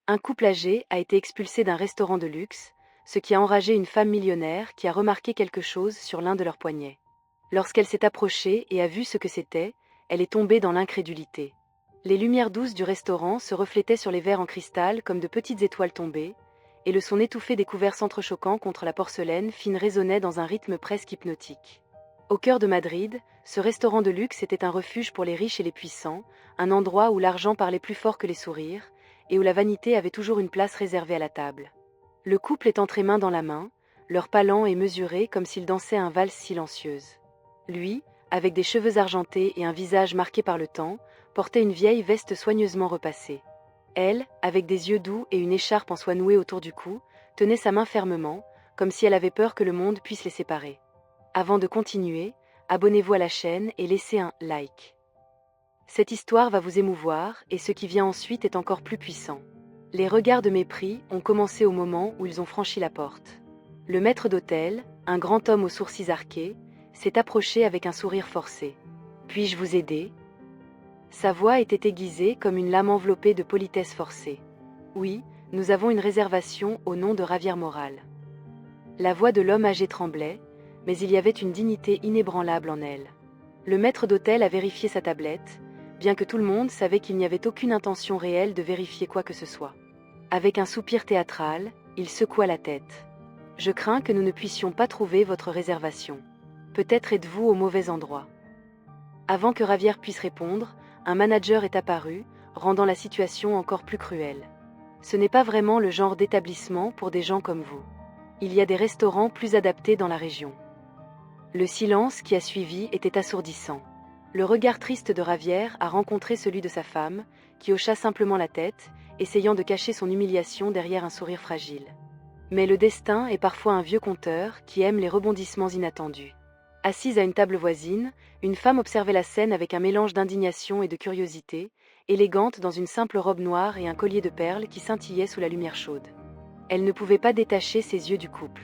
Un couple âgé a été expulsé d'un restaurant de luxe, ce qui a enragé une femme millionnaire qui a remarqué quelque chose sur l'un de leurs poignets. Lorsqu'elle s'est approchée et a vu ce que c'était, elle est tombée dans l'incrédulité. Les lumières douces du restaurant se reflétaient sur les verres en cristal comme de petites étoiles tombées, et le son étouffé des couverts s'entrechoquant contre la porcelaine fine résonnait dans un rythme presque hypnotique. Au cœur de Madrid, ce restaurant de luxe était un refuge pour les riches et les puissants, un endroit où l'argent parlait plus fort que les sourires, et où la vanité avait toujours une place réservée à la table. Le couple est entré main dans la main, leur pas lent et mesuré comme s'ils dansaient un valse silencieuse. Lui, avec des cheveux argentés et un visage marqué par le temps, portait une vieille veste soigneusement repassée. Elle, avec des yeux doux et une écharpe en soie nouée autour du cou, tenait sa main fermement, comme si elle avait peur que le monde puisse les séparer. Avant de continuer, abonnez-vous à la chaîne et laissez un like. Cette histoire va vous émouvoir et ce qui vient ensuite est encore plus puissant. Les regards de mépris ont commencé au moment où ils ont franchi la porte. Le maître d'hôtel, un grand homme aux sourcils arqués, s'est approché avec un sourire forcé. « Puis-je vous aider ?» Sa voix était aiguisée comme une lame enveloppée de politesse forcée. « Oui, nous avons une réservation au nom de Javier Moral. » La voix de l'homme âgé tremblait, mais il y avait une dignité inébranlable en elle. Le maître d'hôtel a vérifié sa tablette, bien que tout le monde savait qu'il n'y avait aucune intention réelle de vérifier quoi que ce soit. Avec un soupir théâtral, il secoua la tête. « Je crains que nous ne puissions pas trouver votre réservation. Peut-être êtes-vous au mauvais endroit. » Avant que Javier puisse répondre, un manager est apparu, rendant la situation encore plus cruelle. Ce n'est pas vraiment le genre d'établissement pour des gens comme vous. Il y a des restaurants plus adaptés dans la région. Le silence qui a suivi était assourdissant. Le regard triste de Javier a rencontré celui de sa femme, qui hocha simplement la tête, essayant de cacher son humiliation derrière un sourire fragile. Mais le destin est parfois un vieux conteur qui aime les rebondissements inattendus. Assise à une table voisine, une femme observait la scène avec un mélange d'indignation et de curiosité, élégante dans une simple robe noire et un collier de perles qui scintillait sous la lumière chaude. Elle ne pouvait pas détacher ses yeux du couple.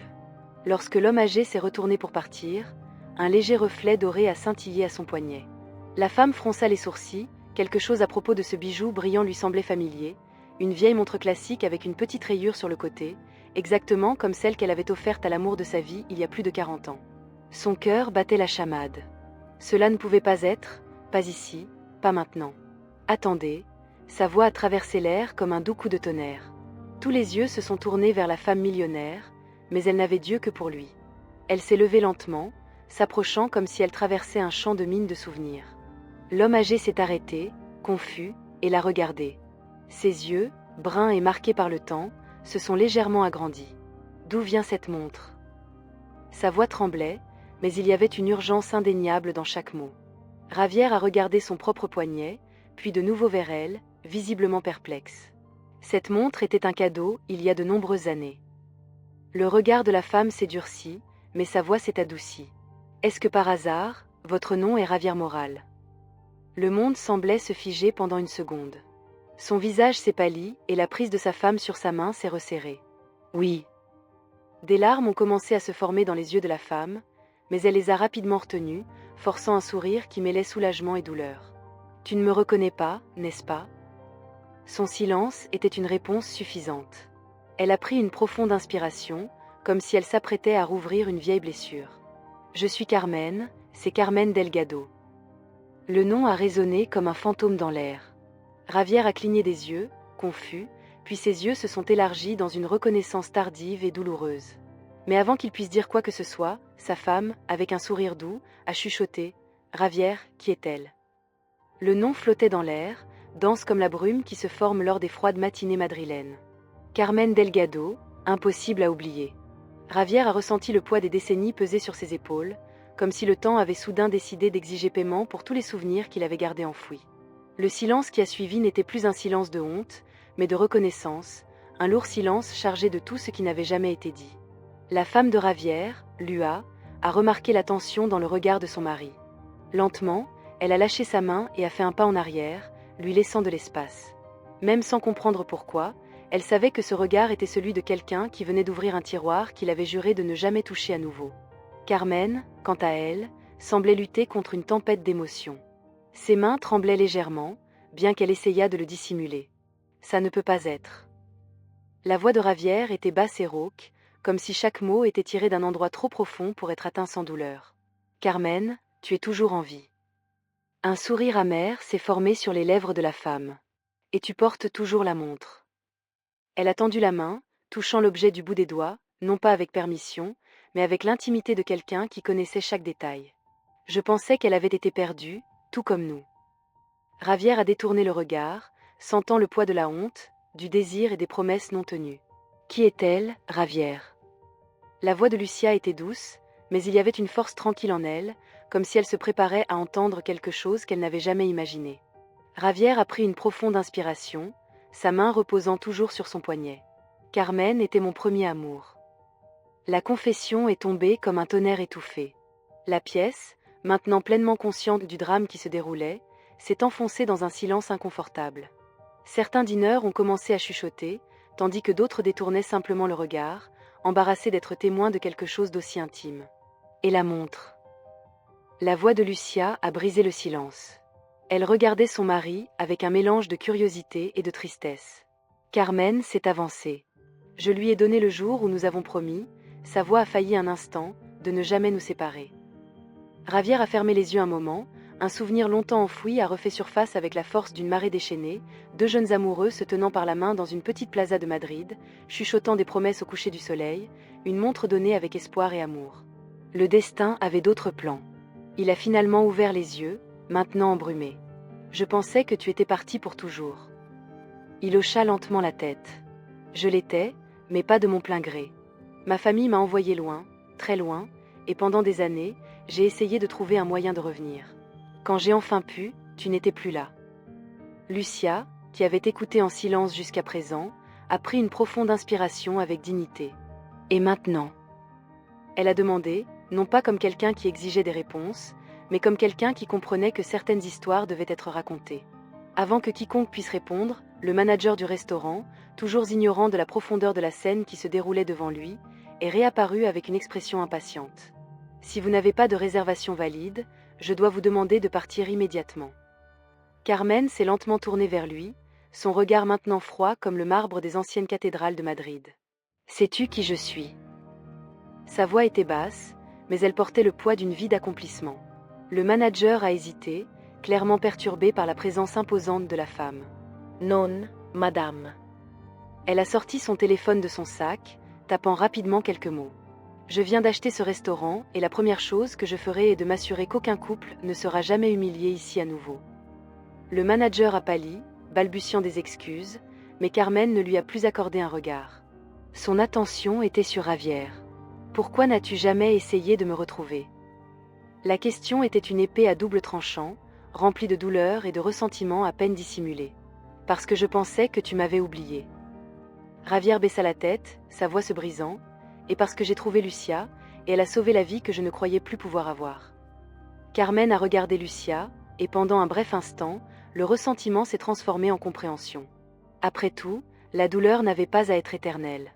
Lorsque l'homme âgé s'est retourné pour partir, un léger reflet doré a scintillé à son poignet. La femme fronça les sourcils, quelque chose à propos de ce bijou brillant lui semblait familier, une vieille montre classique avec une petite rayure sur le côté, exactement comme celle qu'elle avait offerte à l'amour de sa vie il y a plus de 40 ans. Son cœur battait la chamade. Cela ne pouvait pas être, pas ici, pas maintenant. Attendez, sa voix a traversé l'air comme un doux coup de tonnerre. Tous les yeux se sont tournés vers la femme millionnaire, mais elle n'avait d'yeux que pour lui. Elle s'est levée lentement, s'approchant comme si elle traversait un champ de mines de souvenirs. L'homme âgé s'est arrêté, confus, et l'a regardé. Ses yeux, bruns et marqués par le temps, se sont légèrement agrandis. D'où vient cette montre ? Sa voix tremblait, mais il y avait une urgence indéniable dans chaque mot. Javier a regardé son propre poignet, puis de nouveau vers elle, visiblement perplexe. Cette montre était un cadeau il y a de nombreuses années. Le regard de la femme s'est durci, mais sa voix s'est adoucie. « Est-ce que par hasard, votre nom est Javier Moral ?» Le monde semblait se figer pendant une seconde. Son visage s'est pâli et la prise de sa femme sur sa main s'est resserrée. « Oui. » Des larmes ont commencé à se former dans les yeux de la femme, mais elle les a rapidement retenues, forçant un sourire qui mêlait soulagement et douleur. « Tu ne me reconnais pas, n'est-ce pas ?» Son silence était une réponse suffisante. Elle a pris une profonde inspiration, comme si elle s'apprêtait à rouvrir une vieille blessure. « Je suis Carmen, c'est Carmen Delgado. » Le nom a résonné comme un fantôme dans l'air. Javier a cligné des yeux, confus, puis ses yeux se sont élargis dans une reconnaissance tardive et douloureuse. Mais avant qu'il puisse dire quoi que ce soit, sa femme, avec un sourire doux, a chuchoté « Javier, qui est-elle ?» Le nom flottait dans l'air, dense comme la brume qui se forme lors des froides matinées madrilènes. Carmen Delgado, impossible à oublier. Javier a ressenti le poids des décennies peser sur ses épaules, comme si le temps avait soudain décidé d'exiger paiement pour tous les souvenirs qu'il avait gardés enfouis. Le silence qui a suivi n'était plus un silence de honte, mais de reconnaissance, un lourd silence chargé de tout ce qui n'avait jamais été dit. La femme de Javier, Lua, a remarqué la tension dans le regard de son mari. Lentement, elle a lâché sa main et a fait un pas en arrière, lui laissant de l'espace. Même sans comprendre pourquoi, elle savait que ce regard était celui de quelqu'un qui venait d'ouvrir un tiroir qu'il avait juré de ne jamais toucher à nouveau. Carmen, quant à elle, semblait lutter contre une tempête d'émotions. Ses mains tremblaient légèrement, bien qu'elle essayât de le dissimuler. « Ça ne peut pas être. La voix de Ravière était basse et rauque, comme si chaque mot était tiré d'un endroit trop profond pour être atteint sans douleur. Carmen, tu es toujours en vie. Un sourire amer s'est formé sur les lèvres de la femme. Et tu portes toujours la montre. Elle a tendu la main, touchant l'objet du bout des doigts, non pas avec permission, mais avec l'intimité de quelqu'un qui connaissait chaque détail. Je pensais qu'elle avait été perdue, tout comme nous. Ravière a détourné le regard, sentant le poids de la honte, du désir et des promesses non tenues. Qui est-elle, Ravière? La voix de Lucia était douce, mais il y avait une force tranquille en elle, comme si elle se préparait à entendre quelque chose qu'elle n'avait jamais imaginé. Ravière a pris une profonde inspiration, sa main reposant toujours sur son poignet. Carmen était mon premier amour. La confession est tombée comme un tonnerre étouffé. La pièce, maintenant pleinement consciente du drame qui se déroulait, s'est enfoncée dans un silence inconfortable. Certains dîneurs ont commencé à chuchoter, tandis que d'autres détournaient simplement le regard, embarrassés d'être témoins de quelque chose d'aussi intime. Et la montre. La voix de Lucia a brisé le silence. Elle regardait son mari avec un mélange de curiosité et de tristesse. Carmen s'est avancée. Je lui ai donné le jour où nous avons promis, sa voix a failli un instant, de ne jamais nous séparer. Ravière a fermé les yeux un moment, un souvenir longtemps enfoui a refait surface avec la force d'une marée déchaînée, deux jeunes amoureux se tenant par la main dans une petite plaza de Madrid, chuchotant des promesses au coucher du soleil, une montre donnée avec espoir et amour. Le destin avait d'autres plans. Il a finalement ouvert les yeux, maintenant embrumé. Je pensais que tu étais parti pour toujours. Il hocha lentement la tête. Je l'étais, mais pas de mon plein gré. Ma famille m'a envoyé loin, très loin, et pendant des années, j'ai essayé de trouver un moyen de revenir. Quand j'ai enfin pu, tu n'étais plus là. Lucia, qui avait écouté en silence jusqu'à présent, a pris une profonde inspiration avec dignité. Et maintenant? Elle a demandé, non pas comme quelqu'un qui exigeait des réponses, mais comme quelqu'un qui comprenait que certaines histoires devaient être racontées. Avant que quiconque puisse répondre, le manager du restaurant, toujours ignorant de la profondeur de la scène qui se déroulait devant lui, est réapparu avec une expression impatiente. Si vous n'avez pas de réservation valide, je dois vous demander de partir immédiatement. Carmen s'est lentement tournée vers lui, son regard maintenant froid comme le marbre des anciennes cathédrales de Madrid. Sais-tu qui je suis? Sa voix était basse, mais elle portait le poids d'une vie d'accomplissement. Le manager a hésité, clairement perturbé par la présence imposante de la femme. Non, madame. Elle a sorti son téléphone de son sac, tapant rapidement quelques mots. Je viens d'acheter ce restaurant et la première chose que je ferai est de m'assurer qu'aucun couple ne sera jamais humilié ici à nouveau. Le manager a pâli, balbutiant des excuses, mais Carmen ne lui a plus accordé un regard. Son attention était sur Ravière. Pourquoi n'as-tu jamais essayé de me retrouver? La question était une épée à double tranchant, remplie de douleur et de ressentiment à peine dissimulés. Parce que je pensais que tu m'avais oublié. Ravière baissa la tête, sa voix se brisant, et parce que j'ai trouvé Lucia, et elle a sauvé la vie que je ne croyais plus pouvoir avoir. Carmen a regardé Lucia, et pendant un bref instant, le ressentiment s'est transformé en compréhension. Après tout, la douleur n'avait pas à être éternelle.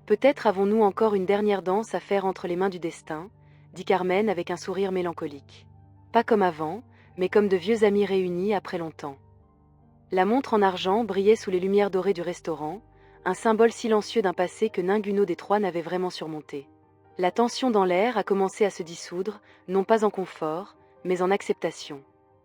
Peut-être avons-nous encore une dernière danse à faire entre les mains du destin, dit Carmen avec un sourire mélancolique. Pas comme avant, mais comme de vieux amis réunis après longtemps. La montre en argent brillait sous les lumières dorées du restaurant, un symbole silencieux d'un passé que ninguno des trois n'avait vraiment surmonté. La tension dans l'air a commencé à se dissoudre, non pas en confort, mais en acceptation.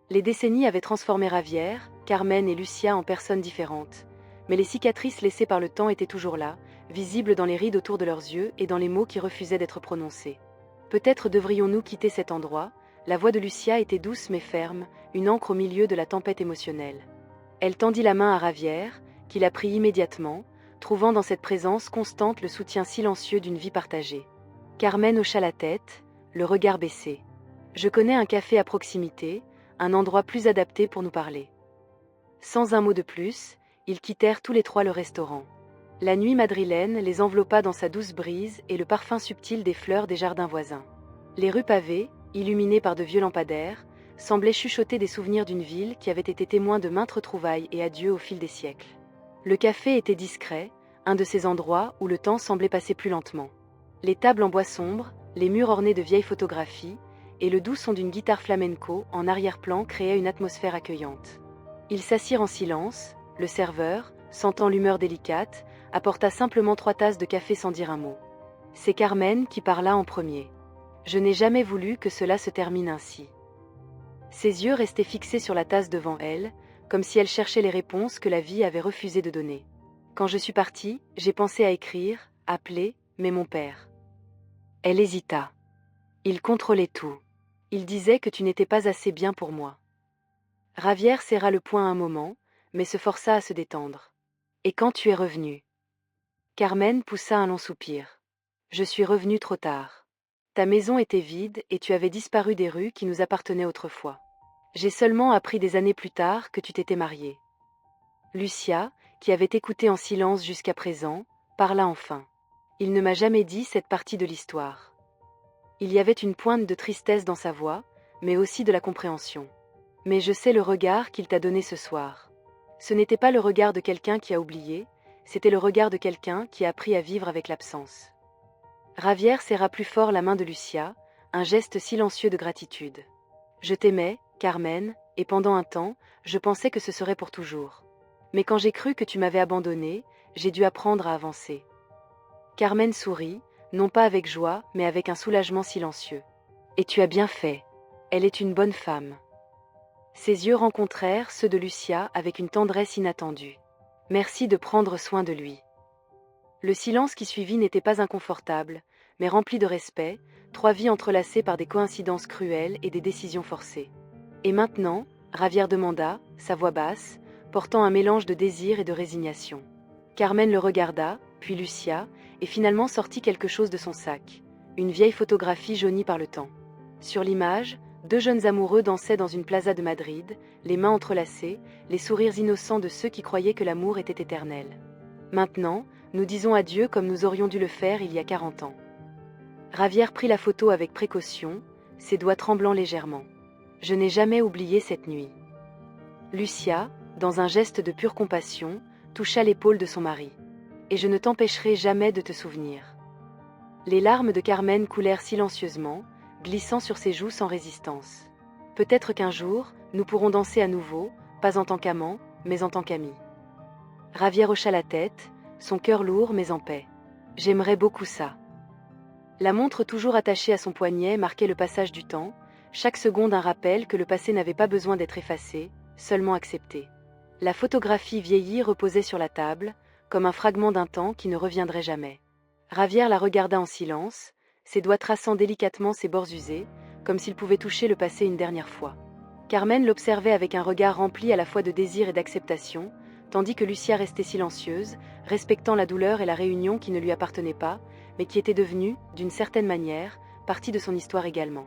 Les décennies avaient transformé Ravière, Carmen et Lucia en personnes différentes, mais les cicatrices laissées par le temps étaient toujours là, visibles dans les rides autour de leurs yeux et dans les mots qui refusaient d'être prononcés. Peut-être devrions-nous quitter cet endroit. La voix de Lucia était douce mais ferme, une ancre au milieu de la tempête émotionnelle. Elle tendit la main à Ravière, qui la prit immédiatement, trouvant dans cette présence constante le soutien silencieux d'une vie partagée. Carmen hocha la tête, le regard baissé. Je connais un café à proximité, un endroit plus adapté pour nous parler. Sans un mot de plus, ils quittèrent tous les trois le restaurant. La nuit madrilène les enveloppa dans sa douce brise et le parfum subtil des fleurs des jardins voisins. Les rues pavées, illuminées par de vieux lampadaires, semblaient chuchoter des souvenirs d'une ville qui avait été témoin de maintes retrouvailles et adieux au fil des siècles. Le café était discret, un de ces endroits où le temps semblait passer plus lentement. Les tables en bois sombre, les murs ornés de vieilles photographies, et le doux son d'une guitare flamenco en arrière-plan créaient une atmosphère accueillante. Ils s'assirent en silence, le serveur, sentant l'humeur délicate, apporta simplement 3 tasses de café sans dire un mot. C'est Carmen qui parla en premier. Je n'ai jamais voulu que cela se termine ainsi. Ses yeux restaient fixés sur la tasse devant elle, comme si elle cherchait les réponses que la vie avait refusé de donner. Quand je suis partie, j'ai pensé à écrire, appeler, mais mon père. Elle hésita. Il contrôlait tout. Il disait que tu n'étais pas assez bien pour moi. Javier serra le poing un moment, mais se força à se détendre. Et quand tu es revenu? Carmen poussa un long soupir. Je suis revenue trop tard. Ta maison était vide et tu avais disparu des rues qui nous appartenaient autrefois. J'ai seulement appris des années plus tard que tu t'étais mariée. Lucia, qui avait écouté en silence jusqu'à présent, parla enfin. Il ne m'a jamais dit cette partie de l'histoire. Il y avait une pointe de tristesse dans sa voix, mais aussi de la compréhension. Mais je sais le regard qu'il t'a donné ce soir. Ce n'était pas le regard de quelqu'un qui a oublié, c'était le regard de quelqu'un qui a appris à vivre avec l'absence. Javier serra plus fort la main de Lucia, un geste silencieux de gratitude. Je t'aimais, Carmen, et pendant un temps, je pensais que ce serait pour toujours. Mais quand j'ai cru que tu m'avais abandonnée, j'ai dû apprendre à avancer. Carmen sourit, non pas avec joie, mais avec un soulagement silencieux. Et tu as bien fait. Elle est une bonne femme. Ses yeux rencontrèrent ceux de Lucia avec une tendresse inattendue. Merci de prendre soin de lui. Le silence qui suivit n'était pas inconfortable, mais rempli de respect, 3 vies entrelacées par des coïncidences cruelles et des décisions forcées. Et maintenant, Javier demanda, sa voix basse, portant un mélange de désir et de résignation. Carmen le regarda, puis Lucia, et finalement sortit quelque chose de son sac, une vieille photographie jaunie par le temps. Sur l'image, 2 jeunes amoureux dansaient dans une plaza de Madrid, les mains entrelacées, les sourires innocents de ceux qui croyaient que l'amour était éternel. Maintenant, nous disons adieu comme nous aurions dû le faire il y a 40 ans. Javier prit la photo avec précaution, ses doigts tremblant légèrement. Je n'ai jamais oublié cette nuit. Lucia, dans un geste de pure compassion, toucha l'épaule de son mari. Et je ne t'empêcherai jamais de te souvenir. Les larmes de Carmen coulèrent silencieusement, glissant sur ses joues sans résistance. Peut-être qu'un jour, nous pourrons danser à nouveau, pas en tant qu'amants, mais en tant qu'amis. Javier hocha la tête, son cœur lourd mais en paix. J'aimerais beaucoup ça. La montre toujours attachée à son poignet marquait le passage du temps, chaque seconde un rappel que le passé n'avait pas besoin d'être effacé, seulement accepté. La photographie vieillie reposait sur la table, comme un fragment d'un temps qui ne reviendrait jamais. Javier la regarda en silence, ses doigts traçant délicatement ses bords usés, comme s'il pouvait toucher le passé une dernière fois. Carmen l'observait avec un regard rempli à la fois de désir et d'acceptation, tandis que Lucia restait silencieuse, respectant la douleur et la réunion qui ne lui appartenaient pas, mais qui était devenue, d'une certaine manière, partie de son histoire également.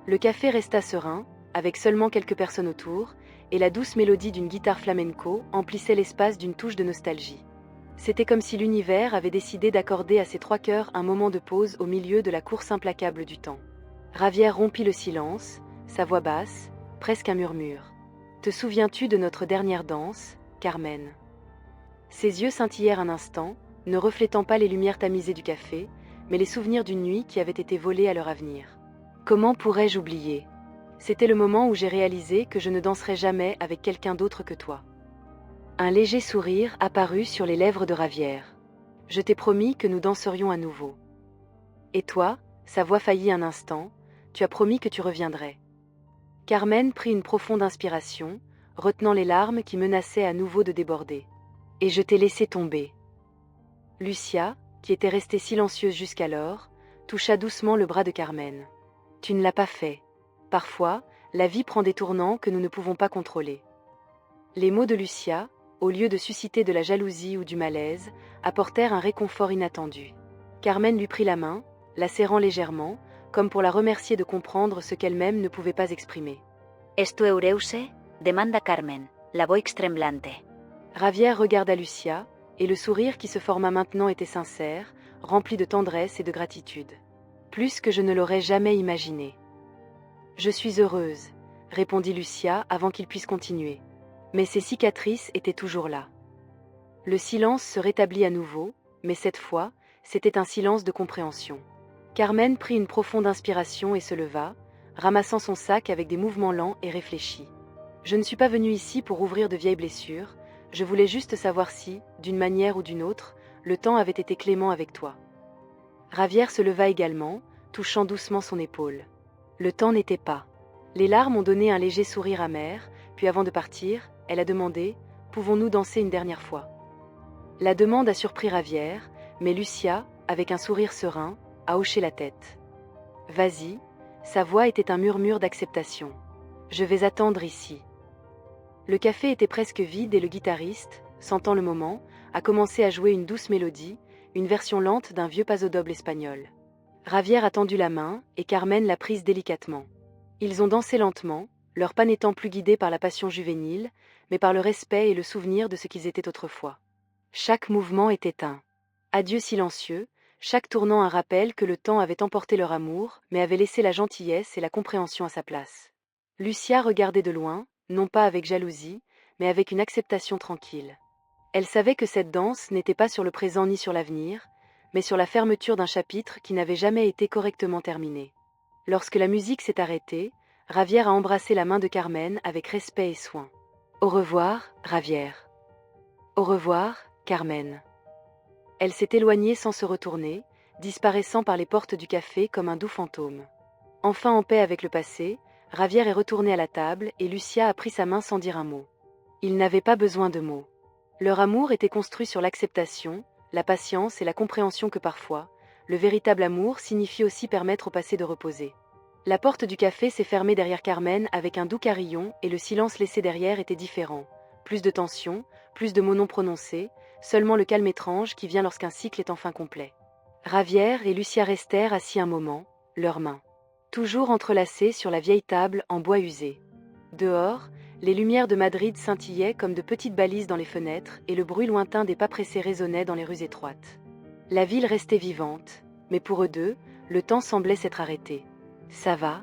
Le café resta serein, avec seulement quelques personnes autour, et la douce mélodie d'une guitare flamenco emplissait l'espace d'une touche de nostalgie. C'était comme si l'univers avait décidé d'accorder à ces 3 cœurs un moment de pause au milieu de la course implacable du temps. Javier rompit le silence, sa voix basse, presque un murmure. « Te souviens-tu de notre dernière danse, Carmen ?» Ses yeux scintillèrent un instant, ne reflétant pas les lumières tamisées du café, mais les souvenirs d'une nuit qui avait été volée à leur avenir. Comment pourrais-je oublier ? C'était le moment où j'ai réalisé que je ne danserais jamais avec quelqu'un d'autre que toi. Un léger sourire apparut sur les lèvres de Javier. Je t'ai promis que nous danserions à nouveau. Et toi, sa voix faillit un instant, tu as promis que tu reviendrais. Carmen prit une profonde inspiration, retenant les larmes qui menaçaient à nouveau de déborder. Et je t'ai laissé tomber. Lucia, qui était restée silencieuse jusqu'alors, toucha doucement le bras de Carmen. Tu ne l'as pas fait. Parfois, la vie prend des tournants que nous ne pouvons pas contrôler. Les mots de Lucia, au lieu de susciter de la jalousie ou du malaise, apportèrent un réconfort inattendu. Carmen lui prit la main, la serrant légèrement, comme pour la remercier de comprendre ce qu'elle-même ne pouvait pas exprimer. ¿Es tu Eureuse? Demanda Carmen, la voix tremblante. Javier regarda Lucia, et le sourire qui se forma maintenant était sincère, rempli de tendresse et de gratitude. Plus que je ne l'aurais jamais imaginé. Je suis heureuse, répondit Lucia avant qu'il puisse continuer. Mais ses cicatrices étaient toujours là. Le silence se rétablit à nouveau, mais cette fois, c'était un silence de compréhension. Carmen prit une profonde inspiration et se leva, ramassant son sac avec des mouvements lents et réfléchis. Je ne suis pas venue ici pour ouvrir de vieilles blessures, je voulais juste savoir si, d'une manière ou d'une autre, le temps avait été clément avec toi. Javier se leva également, touchant doucement son épaule. Le temps n'était pas. Les larmes ont donné un léger sourire amer, puis avant de partir, elle a demandé « Pouvons-nous danser une dernière fois ?» La demande a surpris Javier, mais Lucia, avec un sourire serein, a hoché la tête. « Vas-y », sa voix était un murmure d'acceptation. « Je vais attendre ici. » Le café était presque vide et le guitariste, sentant le moment, a commencé à jouer une douce mélodie, une version lente d'un vieux paso doble espagnol. Javier a tendu la main et Carmen l'a prise délicatement. Ils ont dansé lentement, leur pas n'étant plus guidé par la passion juvénile, mais par le respect et le souvenir de ce qu'ils étaient autrefois. Chaque mouvement était un adieu silencieux, chaque tournant un rappel que le temps avait emporté leur amour, mais avait laissé la gentillesse et la compréhension à sa place. Lucia regardait de loin, non pas avec jalousie, mais avec une acceptation tranquille. Elle savait que cette danse n'était pas sur le présent ni sur l'avenir, mais sur la fermeture d'un chapitre qui n'avait jamais été correctement terminé. Lorsque la musique s'est arrêtée, Javier a embrassé la main de Carmen avec respect et soin. « Au revoir, Javier. »« Au revoir, Carmen. » Elle s'est éloignée sans se retourner, disparaissant par les portes du café comme un doux fantôme. Enfin en paix avec le passé, Javier est retourné à la table et Lucia a pris sa main sans dire un mot. Ils n'avaient pas besoin de mots. Leur amour était construit sur l'acceptation, la patience et la compréhension que parfois, le véritable amour signifie aussi permettre au passé de reposer. La porte du café s'est fermée derrière Carmen avec un doux carillon et le silence laissé derrière était différent. Plus de tension, plus de mots non prononcés, seulement le calme étrange qui vient lorsqu'un cycle est enfin complet. Javier et Lucia restèrent assis un moment, leurs mains toujours entrelacées sur la vieille table en bois usé. Dehors, les lumières de Madrid scintillaient comme de petites balises dans les fenêtres et le bruit lointain des pas pressés résonnait dans les rues étroites. La ville restait vivante, mais pour eux deux, le temps semblait s'être arrêté. « Ça va ?»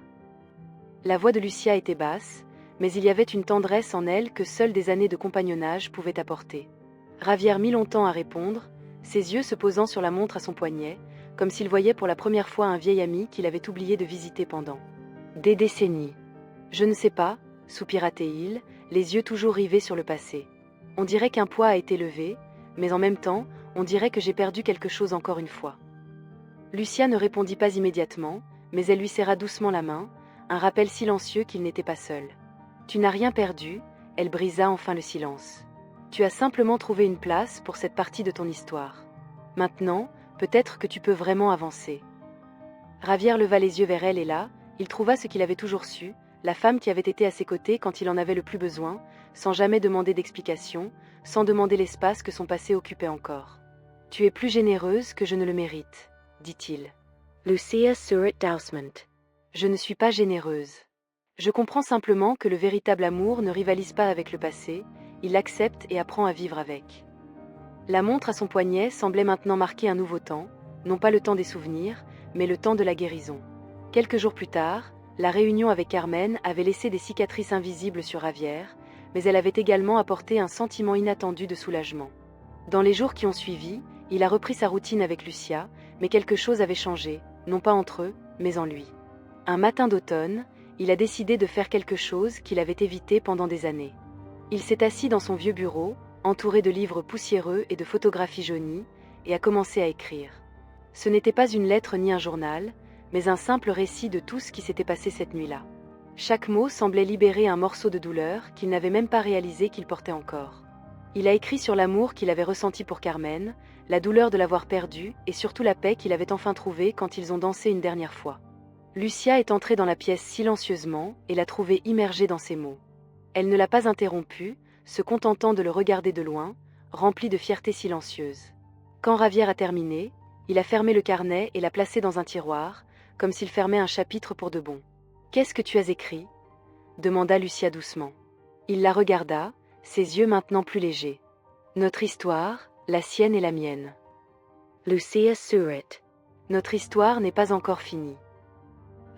La voix de Lucia était basse, mais il y avait une tendresse en elle que seules des années de compagnonnage pouvaient apporter. Javier mit longtemps à répondre, ses yeux se posant sur la montre à son poignet, comme s'il voyait pour la première fois un vieil ami qu'il avait oublié de visiter pendant des décennies. « Je ne sais pas », soupira-t-il, les yeux toujours rivés sur le passé. « On dirait qu'un poids a été levé, mais en même temps, on dirait que j'ai perdu quelque chose encore une fois. » Lucia ne répondit pas immédiatement, mais elle lui serra doucement la main, un rappel silencieux qu'il n'était pas seul. « Tu n'as rien perdu », elle brisa enfin le silence. « Tu as simplement trouvé une place pour cette partie de ton histoire. Maintenant, peut-être que tu peux vraiment avancer. » Javier leva les yeux vers elle et là, il trouva ce qu'il avait toujours su, la femme qui avait été à ses côtés quand il en avait le plus besoin, sans jamais demander d'explication, sans demander l'espace que son passé occupait encore. « Tu es plus généreuse que je ne le mérite, » dit-il. Lucia Surratt Dousman. Je ne suis pas généreuse. Je comprends simplement que le véritable amour ne rivalise pas avec le passé, il l'accepte et apprend à vivre avec. La montre à son poignet semblait maintenant marquer un nouveau temps, non pas le temps des souvenirs, mais le temps de la guérison. Quelques jours plus tard, la réunion avec Carmen avait laissé des cicatrices invisibles sur Javier, mais elle avait également apporté un sentiment inattendu de soulagement. Dans les jours qui ont suivi, il a repris sa routine avec Lucia, mais quelque chose avait changé, non pas entre eux, mais en lui. Un matin d'automne, il a décidé de faire quelque chose qu'il avait évité pendant des années. Il s'est assis dans son vieux bureau, entouré de livres poussiéreux et de photographies jaunies, et a commencé à écrire. Ce n'était pas une lettre ni un journal, mais un simple récit de tout ce qui s'était passé cette nuit-là. Chaque mot semblait libérer un morceau de douleur qu'il n'avait même pas réalisé qu'il portait encore. Il a écrit sur l'amour qu'il avait ressenti pour Carmen, la douleur de l'avoir perdue et surtout la paix qu'il avait enfin trouvée quand ils ont dansé une dernière fois. Lucia est entrée dans la pièce silencieusement et l'a trouvé immergé dans ses mots. Elle ne l'a pas interrompu, se contentant de le regarder de loin, rempli de fierté silencieuse. Quand Javier a terminé, il a fermé le carnet et l'a placé dans un tiroir, comme s'il fermait un chapitre pour de bon. « Qu'est-ce que tu as écrit ?» demanda Lucia doucement. Il la regarda, ses yeux maintenant plus légers. « Notre histoire, la sienne et la mienne. » Lucia Surratt. Notre histoire n'est pas encore finie.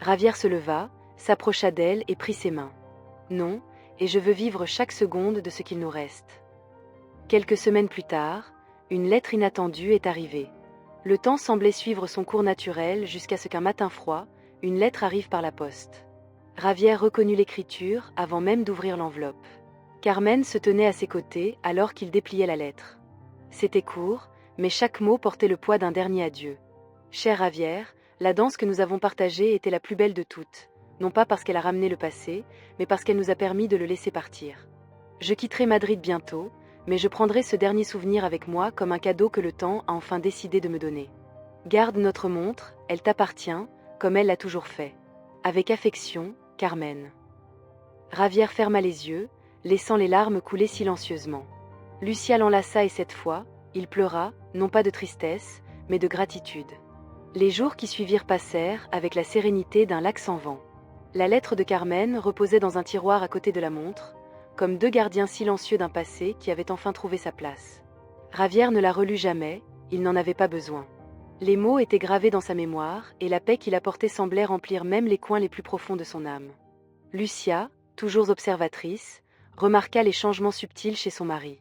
Javier se leva, s'approcha d'elle et prit ses mains. « Non, et je veux vivre chaque seconde de ce qu'il nous reste. » Quelques semaines plus tard, une lettre inattendue est arrivée. Le temps semblait suivre son cours naturel jusqu'à ce qu'un matin froid, une lettre arrive par la poste. Javier reconnut l'écriture avant même d'ouvrir l'enveloppe. Carmen se tenait à ses côtés alors qu'il dépliait la lettre. C'était court, mais chaque mot portait le poids d'un dernier adieu. Chère Ravière, la danse que nous avons partagée était la plus belle de toutes, non pas parce qu'elle a ramené le passé, mais parce qu'elle nous a permis de le laisser partir. Je quitterai Madrid bientôt, mais je prendrai ce dernier souvenir avec moi comme un cadeau que le temps a enfin décidé de me donner. Garde notre montre, elle t'appartient, comme elle l'a toujours fait. Avec affection, Carmen. Ravière ferma les yeux, laissant les larmes couler silencieusement. Lucia l'enlaça et cette fois, il pleura, non pas de tristesse, mais de gratitude. Les jours qui suivirent passèrent avec la sérénité d'un lac sans vent. La lettre de Carmen reposait dans un tiroir à côté de la montre, comme deux gardiens silencieux d'un passé qui avait enfin trouvé sa place. Ravière ne la relut jamais, il n'en avait pas besoin. Les mots étaient gravés dans sa mémoire, et la paix qu'il apportait semblait remplir même les coins les plus profonds de son âme. Lucia, toujours observatrice, remarqua les changements subtils chez son mari.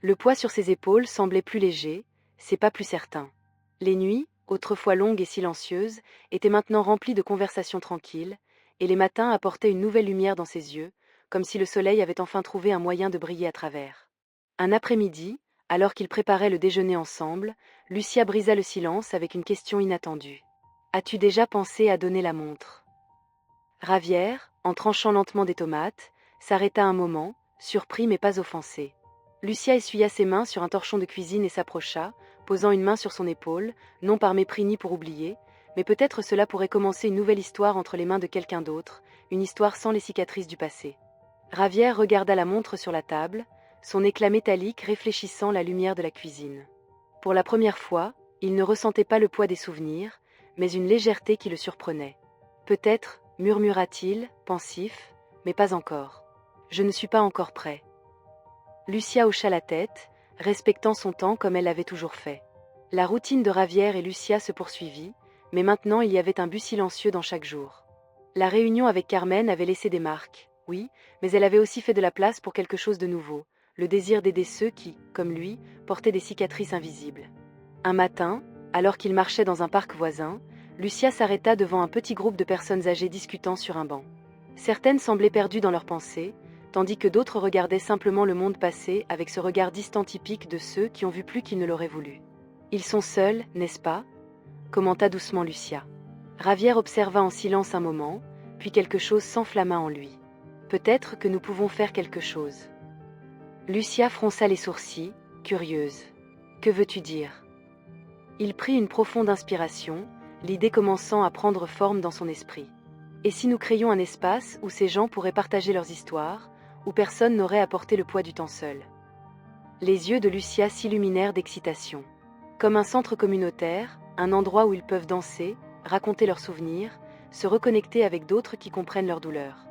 Le poids sur ses épaules semblait plus léger, ses pas plus certains. Les nuits, autrefois longues et silencieuses, étaient maintenant remplies de conversations tranquilles, et les matins apportaient une nouvelle lumière dans ses yeux, comme si le soleil avait enfin trouvé un moyen de briller à travers. Un après-midi, alors qu'ils préparaient le déjeuner ensemble, Lucia brisa le silence avec une question inattendue. « As-tu déjà pensé à donner la montre ?» Ravière, en tranchant lentement des tomates, s'arrêta un moment, surpris mais pas offensé. Lucia essuya ses mains sur un torchon de cuisine et s'approcha, posant une main sur son épaule, non par mépris ni pour oublier, mais peut-être cela pourrait commencer une nouvelle histoire entre les mains de quelqu'un d'autre, une histoire sans les cicatrices du passé. Ravière regarda la montre sur la table, son éclat métallique réfléchissant la lumière de la cuisine. Pour la première fois, il ne ressentait pas le poids des souvenirs, mais une légèreté qui le surprenait. Peut-être, murmura-t-il, pensif, mais pas encore. Je ne suis pas encore prêt. Lucia hocha la tête, respectant son temps comme elle l'avait toujours fait. La routine de Ravière et Lucia se poursuivit, mais maintenant il y avait un but silencieux dans chaque jour. La réunion avec Carmen avait laissé des marques, oui, mais elle avait aussi fait de la place pour quelque chose de nouveau, le désir d'aider ceux qui, comme lui, portaient des cicatrices invisibles. Un matin, alors qu'il marchait dans un parc voisin, Lucia s'arrêta devant un petit groupe de personnes âgées discutant sur un banc. Certaines semblaient perdues dans leurs pensées, tandis que d'autres regardaient simplement le monde passer avec ce regard distant typique de ceux qui ont vu plus qu'ils ne l'auraient voulu. « Ils sont seuls, n'est-ce pas ?» commenta doucement Lucia. Ravière observa en silence un moment, puis quelque chose s'enflamma en lui. « Peut-être que nous pouvons faire quelque chose. » Lucia fronça les sourcils, curieuse. « Que veux-tu dire ?» Il prit une profonde inspiration, l'idée commençant à prendre forme dans son esprit. Et si nous créions un espace où ces gens pourraient partager leurs histoires, où personne n'aurait à porter le poids du temps seul? Les yeux de Lucia s'illuminèrent d'excitation. Comme un centre communautaire, un endroit où ils peuvent danser, raconter leurs souvenirs, se reconnecter avec d'autres qui comprennent leurs douleurs.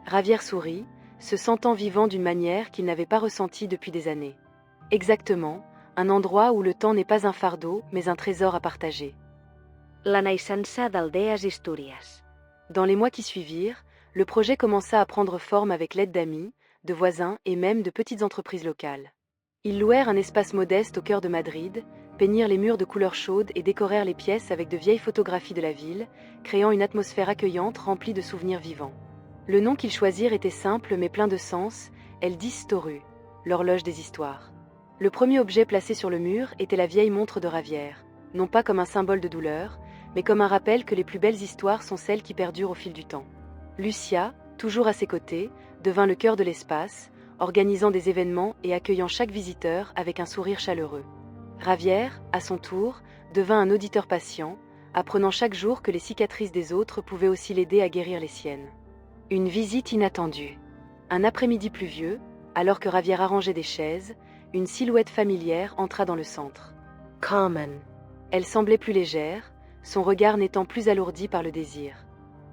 Ravière sourit, se sentant vivant d'une manière qu'il n'avait pas ressentie depuis des années. Exactement, un endroit où le temps n'est pas un fardeau, mais un trésor à partager. La naixença d'Aldees Istúries. Dans les mois qui suivirent, le projet commença à prendre forme avec l'aide d'amis, de voisins et même de petites entreprises locales. Ils louèrent un espace modeste au cœur de Madrid, peignirent les murs de couleurs chaudes et décorèrent les pièces avec de vieilles photographies de la ville, créant une atmosphère accueillante remplie de souvenirs vivants. Le nom qu'ils choisirent était simple mais plein de sens, El Distoru, l'horloge des histoires. Le premier objet placé sur le mur était la vieille montre de Ravière, non pas comme un symbole de douleur, mais comme un rappel que les plus belles histoires sont celles qui perdurent au fil du temps. Lucia, toujours à ses côtés, devint le cœur de l'espace, organisant des événements et accueillant chaque visiteur avec un sourire chaleureux. Ravière, à son tour, devint un auditeur patient, apprenant chaque jour que les cicatrices des autres pouvaient aussi l'aider à guérir les siennes. Une visite inattendue. Un après-midi pluvieux, alors que Ravière arrangeait des chaises, une silhouette familière entra dans le centre. Carmen. Elle semblait plus légère, son regard n'étant plus alourdi par le désir.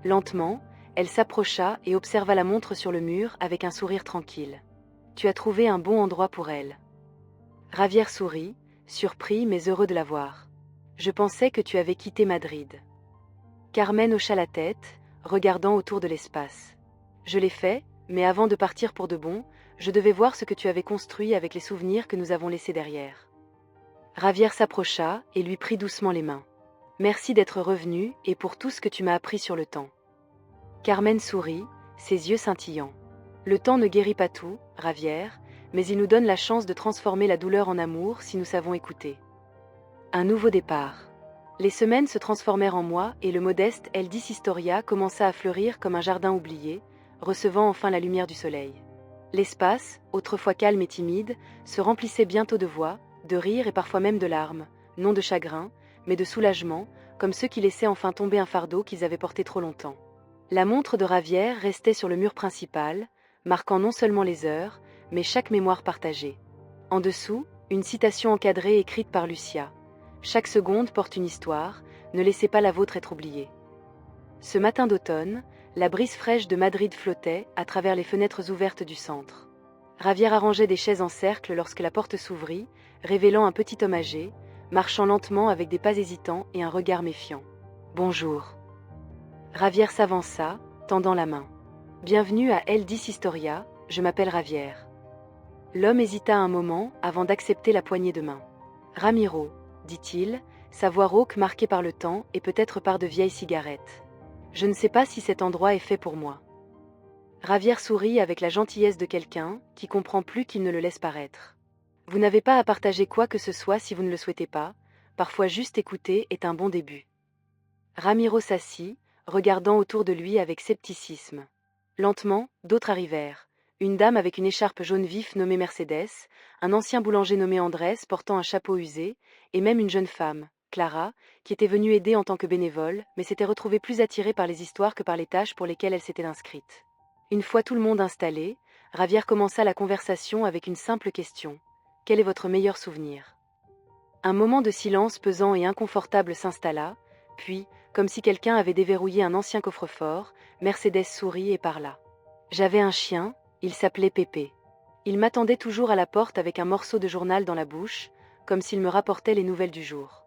Lentement, elle s'approcha et observa la montre sur le mur avec un sourire tranquille. « Tu as trouvé un bon endroit pour elle. » Ravière sourit, surpris mais heureux de la voir. « Je pensais que tu avais quitté Madrid. » Carmen hocha la tête, regardant autour de l'espace. « Je l'ai fait, mais avant de partir pour de bon, je devais voir ce que tu avais construit avec les souvenirs que nous avons laissés derrière. » Ravière s'approcha et lui prit doucement les mains. « Merci d'être revenu et pour tout ce que tu m'as appris sur le temps. » Carmen sourit, ses yeux scintillants. « Le temps ne guérit pas tout, Ravière, mais il nous donne la chance de transformer la douleur en amour si nous savons écouter. » Un nouveau départ. Les semaines se transformèrent en mois et le modeste Eldis Historia commença à fleurir comme un jardin oublié, recevant enfin la lumière du soleil. L'espace, autrefois calme et timide, se remplissait bientôt de voix, de rires et parfois même de larmes, non de chagrin, mais de soulagement, comme ceux qui laissaient enfin tomber un fardeau qu'ils avaient porté trop longtemps. La montre de Ravière restait sur le mur principal, marquant non seulement les heures, mais chaque mémoire partagée. En dessous, une citation encadrée écrite par Lucia. Chaque seconde porte une histoire, ne laissez pas la vôtre être oubliée. Ce matin d'automne, la brise fraîche de Madrid flottait à travers les fenêtres ouvertes du centre. Ravière arrangeait des chaises en cercle lorsque la porte s'ouvrit, révélant un petit homme âgé, marchant lentement avec des pas hésitants et un regard méfiant. « Bonjour. » Ravière s'avança, tendant la main. « Bienvenue à Eldis Historia, je m'appelle Ravière. » L'homme hésita un moment avant d'accepter la poignée de main. « Ramiro, » dit-il, sa voix rauque marquée par le temps et peut-être par de vieilles cigarettes. « Je ne sais pas si cet endroit est fait pour moi. » Ravière sourit avec la gentillesse de quelqu'un qui comprend plus qu'il ne le laisse paraître. « Vous n'avez pas à partager quoi que ce soit si vous ne le souhaitez pas, parfois juste écouter est un bon début. » Ramiro s'assit, regardant autour de lui avec scepticisme. Lentement, d'autres arrivèrent. Une dame avec une écharpe jaune vif nommée Mercedes, un ancien boulanger nommé Andrés portant un chapeau usé, et même une jeune femme, Clara, qui était venue aider en tant que bénévole, mais s'était retrouvée plus attirée par les histoires que par les tâches pour lesquelles elle s'était inscrite. Une fois tout le monde installé, Ravière commença la conversation avec une simple question. « Quel est votre meilleur souvenir ?» Un moment de silence pesant et inconfortable s'installa, puis, comme si quelqu'un avait déverrouillé un ancien coffre-fort, Mercedes sourit et parla. « J'avais un chien, il s'appelait Pépé. Il m'attendait toujours à la porte avec un morceau de journal dans la bouche, comme s'il me rapportait les nouvelles du jour. »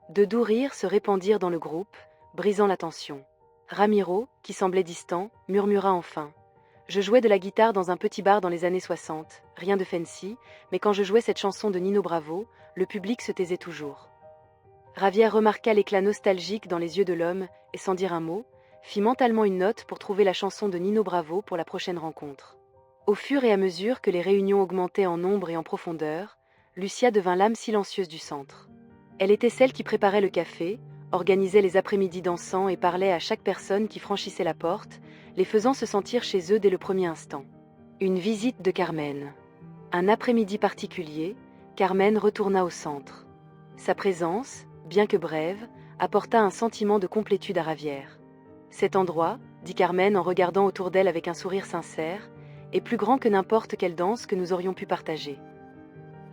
De doux rires se répandirent dans le groupe, brisant la tension. Ramiro, qui semblait distant, murmura enfin. « Je jouais de la guitare dans un petit bar dans les années 60, rien de fancy, mais quand je jouais cette chanson de Nino Bravo, le public se taisait toujours. » Ravière remarqua l'éclat nostalgique dans les yeux de l'homme et, sans dire un mot, fit mentalement une note pour trouver la chanson de Nino Bravo pour la prochaine rencontre. Au fur et à mesure que les réunions augmentaient en nombre et en profondeur, Lucia devint l'âme silencieuse du centre. Elle était celle qui préparait le café, organisait les après-midi dansants et parlait à chaque personne qui franchissait la porte, les faisant se sentir chez eux dès le premier instant. Une visite de Carmen. Un après-midi particulier, Carmen retourna au centre. Sa présence, bien que brève, apporta un sentiment de complétude à Ravière. « Cet endroit, » dit Carmen en regardant autour d'elle avec un sourire sincère, « est plus grand que n'importe quelle danse que nous aurions pu partager. »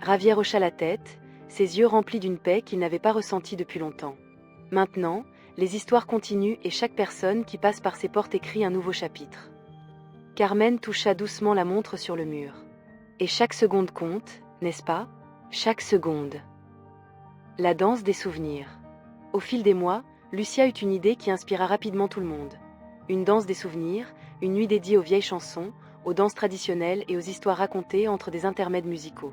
Ravière hocha la tête, ses yeux remplis d'une paix qu'il n'avait pas ressentie depuis longtemps. Maintenant, les histoires continuent et chaque personne qui passe par ces portes écrit un nouveau chapitre. Carmen toucha doucement la montre sur le mur. « Et chaque seconde compte, n'est-ce pas ? Chaque seconde. » La danse des souvenirs. Au fil des mois, Lucia eut une idée qui inspira rapidement tout le monde. Une danse des souvenirs, une nuit dédiée aux vieilles chansons, aux danses traditionnelles et aux histoires racontées entre des intermèdes musicaux.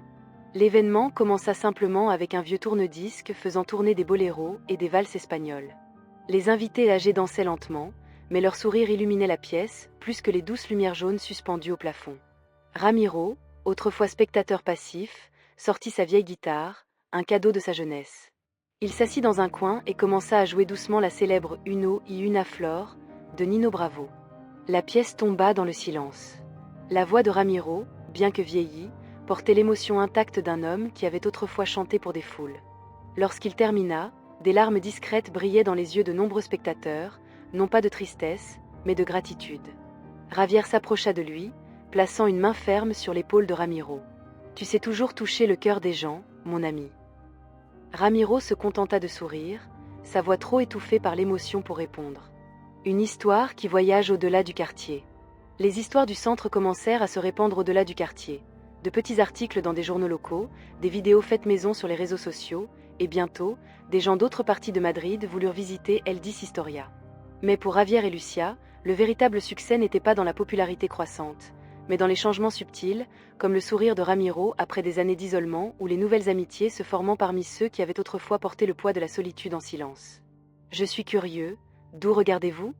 L'événement commença simplement avec un vieux tourne-disque faisant tourner des boléros et des valses espagnoles. Les invités âgés dansaient lentement, mais leur sourire illuminait la pièce, plus que les douces lumières jaunes suspendues au plafond. Ramiro, autrefois spectateur passif, sortit sa vieille guitare, un cadeau de sa jeunesse. Il s'assit dans un coin et commença à jouer doucement la célèbre Uno y una flor de Nino Bravo. La pièce tomba dans le silence. La voix de Ramiro, bien que vieillie, portait l'émotion intacte d'un homme qui avait autrefois chanté pour des foules. Lorsqu'il termina, des larmes discrètes brillaient dans les yeux de nombreux spectateurs, non pas de tristesse, mais de gratitude. Ravière s'approcha de lui, plaçant une main ferme sur l'épaule de Ramiro. « Tu sais toujours toucher le cœur des gens, mon ami. » Ramiro se contenta de sourire, sa voix trop étouffée par l'émotion pour répondre. Une histoire qui voyage au-delà du quartier. Les histoires du centre commencèrent à se répandre au-delà du quartier. De petits articles dans des journaux locaux, des vidéos faites maison sur les réseaux sociaux, et bientôt, des gens d'autres parties de Madrid voulurent visiter Eldis Historia. Mais pour Ravière et Lucia, le véritable succès n'était pas dans la popularité croissante, mais dans les changements subtils, comme le sourire de Ramiro après des années d'isolement ou les nouvelles amitiés se formant parmi ceux qui avaient autrefois porté le poids de la solitude en silence. Je suis curieux, d'où regardez-vous ?